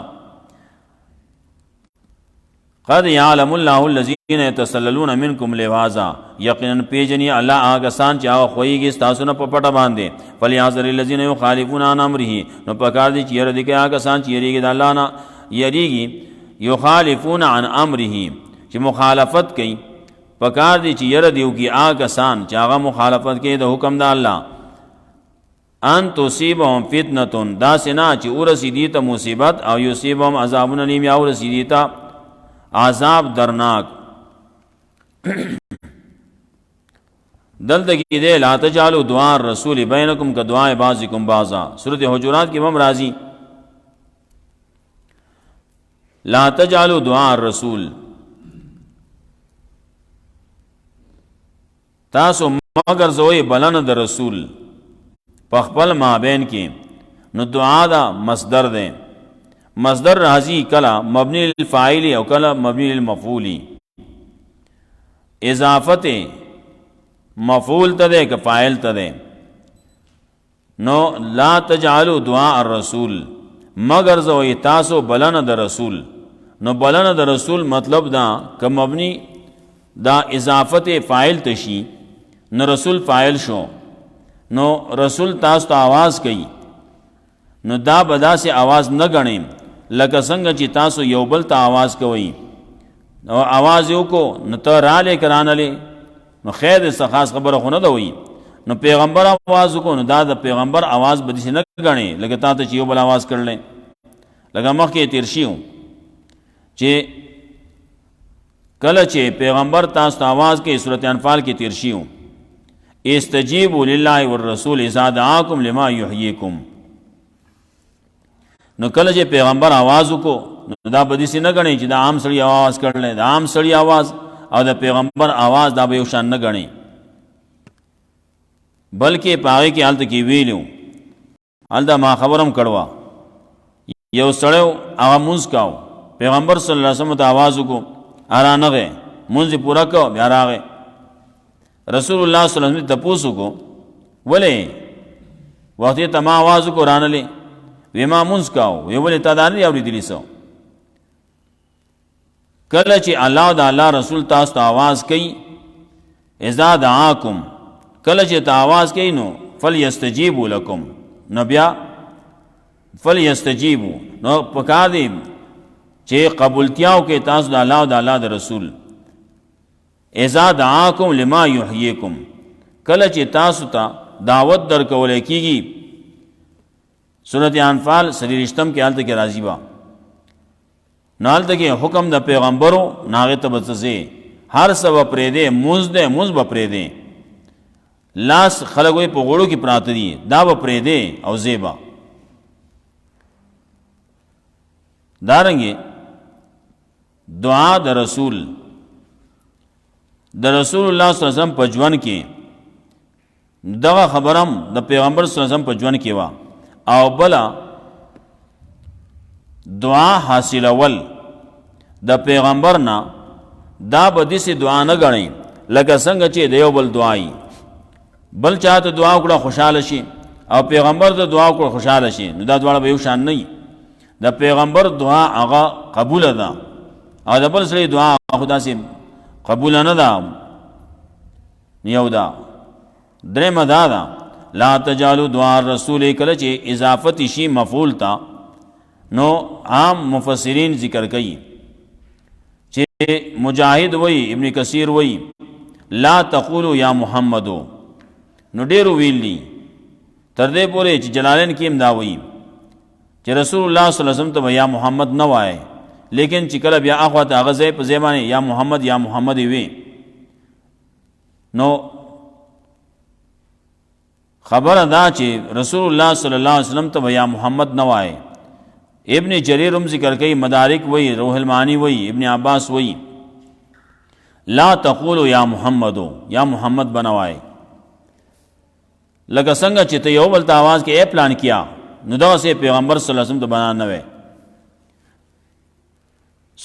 قد يعلم الله الذين يتسللون منكم لواذا یقینا پیجنی الله هغه سان چې هغه خوېږي تاسو نه په پټه باندې فليحذر الذين يخالفون عن امره نو پکار دي چې ير دي کې هغه سان چې یریږي د الله نه یریږي يخالفون عن امره چې مخالفت کوي پکار دي چې ير دیو کې هغه سان چې هغه مخالفت کوي د حکم د الله ان تصيبهم فتنه دا سنا چې ورسېدي ته مصیبت او یصيبهم عذاب الیم یا ورسېدي ته عذاب درناک دلته کې دې لا تجعلوا دعاء الرسول بینکم کدعاء بعضکم بعضا سورۃ حجرات کې هم راځي لا تجعلوا دعاء الرسول تاسو مگر زوی بلنه د رسول په خپل مابین کې نو دعا دا مصدر ده مصدر راځي کلا مبنی للفاعل او کلا مبنی للمفعول اضافت مفعول ته ده که فاعل ته ده نو لا تجعلوا دعاء الرسول مگر زوی تاسو بلنه د رسول نو بلنه د رسول مطلب دا که مبنی دا اضافت فاعل تشي نو رسول فاعل شو نو رسول تاسو ته आवाज کوي نو دا بدا سے आवाज نه غنیم لکه څنګه چې تاسو یو بل ته आवाज کوئ نو आवाज یو کو نو ته را لیکرانلې نو خیر څه خاص خبره خو نه ده وي نو پیغمبر आवाज کو نو دا د پیغمبر आवाज بدې نه غني لکه تاسو چې یو بل आवाज کړلې لکه مخکې تیر شیو چې کله چې پیغمبر تاسو ته आवाज کوي سورۃ انفال کې تیر شیو استجیبوا لله والرسول اذا دعاکم لما یحییکم نو کله چې پیغمبر आवाज وکړو نو دا بدې سي نه غني چې دا عام سړی आवाज کړل دا عام سړی आवाज او د پیغمبر आवाज دا به یو شان نه غني بلکې پاره کې حالت کې ویلو الدا ما خبرم کړوا یو سړیو هغه مونځ کاو پیغمبر صلی الله علیه وسلم ته आवाज وکړو ارانغه مونځ پورا کو بیا راغې رسول الله صلی الله علیه وسلم ته پوښتنه کو ولې وخت ته ما आवाज وکړ رانلې وما مونځ کاو وی ولې تا دانه اوریدلی سو کله چې الله د الله رسول تاسو ته आवाज کوي اذا دعاکم کله چې ته आवाज کوي نو فلیستجیبوا لکم نو بیا فلیستجیبوا نو پکار دی چې قبولتیاو کې تاسو د الله او د الله د رسول اذا دعاکم لما یحییکم کله چې تاسو ته دعوت درکول کیږي سورۃ انفال سریشتم کې حالت کې راځي با نال ته حکم د پیغمبرو ناغه ته بچځي هر سبا پرې دې موز دې موز به پرې دې لاس خلګوي په غوړو کې پراته دي دا به پرې دې او زیبا دارنګي دعا د رسول الله صلی الله علیه وسلم په ژوند کې دغه خبرم د پیغمبر صلی الله علیه وسلم په ژوند کې وا او بلا دعا حاصل اول د پیغمبر نه دا به دسی دعا نه غني لکه څنګه چې دیو بل دعای بل چاته دعا وکړه خوشاله شي او پیغمبر ته دعا وکړه خوشاله شي نو دا دواړه به یو شان نه د پیغمبر دعا هغه قبول ده او د بل سره دعا خدا سي قبول نه ده یو دا درېمه دا ده لا تجالو دعا الرسول کله چې اضافت شي مفعول تا نو عام مفسرین ذکر کوي چې مجاهد وای ابن کثیر وای لا تقولوا یا محمدو نو ډیرو ویلی تر دې پورې چې جلالین کې امدا وای چې رسول الله صلی الله علیه وسلم ته یا محمد نه وای لیکن چې کله بیا اخوا ته هغه ځای په ځمانه یا محمد وی نو خبر دا چې رسول الله صلی الله علیه وسلم ته یا محمد نه وای ابن جریر هم ذکر کوي مدارک وی روح المعانی وی ابن عباس وی لا تقولوا یا محمدو یا محمد بنوای لکه څنګه چې ته یو بل ته आवाज کې اے پلان کیا نو دا سه پیغمبر صلی الله علیه وسلم ته بنا نه وای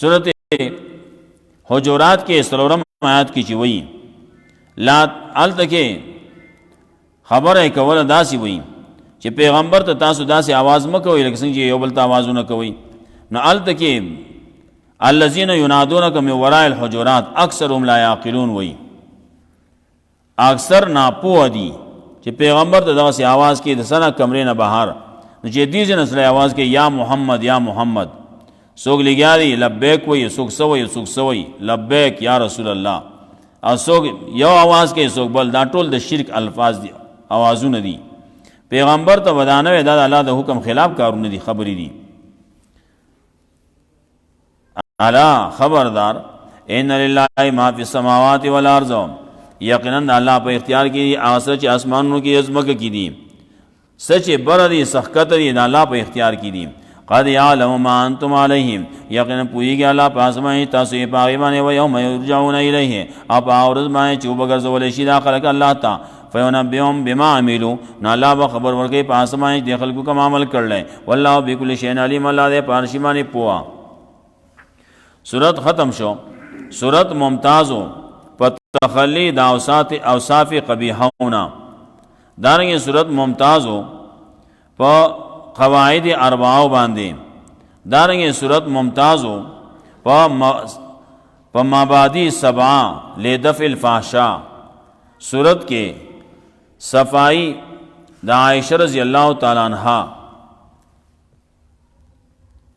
سورۃ حجرات کې سلورم آیات کې چې وی لا التکه خبره کوله داسي وی چې پیغمبر ته تاسو داسې आवाज مکوئ لکه څنګه چې یو بل ته आवाजونه کوي نو التکه الذين ينادونك من وراء الحجرات اکثرهم لا يعقلون وی اکثر ناپوه دي چې پیغمبر ته داسې आवाज کوي د سنا کمرې نه بهر نو چې دې ځنه سره आवाज کوي یا محمد سوګ لګیاري لبیک وی سوګ سوي لبیک یا رسول الله او سوګ یو आवाज کوي سوګ بل دا ټول د شرک الفاظ دي आवाजونه دي پیغمبر ته ودانه دا الله د حکم خلاف کارونه دي خبرې دي الا خبردار ان لله ما فی السماوات والارض یقینا الله په اختیار کې هغه چې اسمانونو کې عظمت کې دي سچ بر دي سخت دي الله په اختیار کې دي قد يعلم ما انتم عليهم یقینا پویږي الله پاسمه تاسو په هغه باندې و یوم یرجعون الیه اپ اورز باندې چې وبګرځول شي دا خلق الله تا فینبئهم بما عملوا نو الله به خبر ورکړي پاسمه د خلقو کوم عمل کړل والله بكل شيء علیم الله دې پارشمانه پوا سورۃ ختم شو سورۃ ممتازو تخلی دا اوصاف قبیحونا دارنگی صورت ممتازو پا قواعد اربعو باندے دارنگی صورت ممتازو پا مبادی سبعہ لدفع الفحشاء صورت کے صفائی دا عائشہ رضی اللہ تعالیٰ عنہ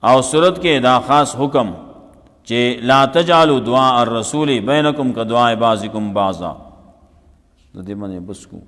او صورت کے دا خاص حکم کہ لا تجعلوا دعاء الرسول بینکم کا دعاء بعضکم بعضا دے منے بس کو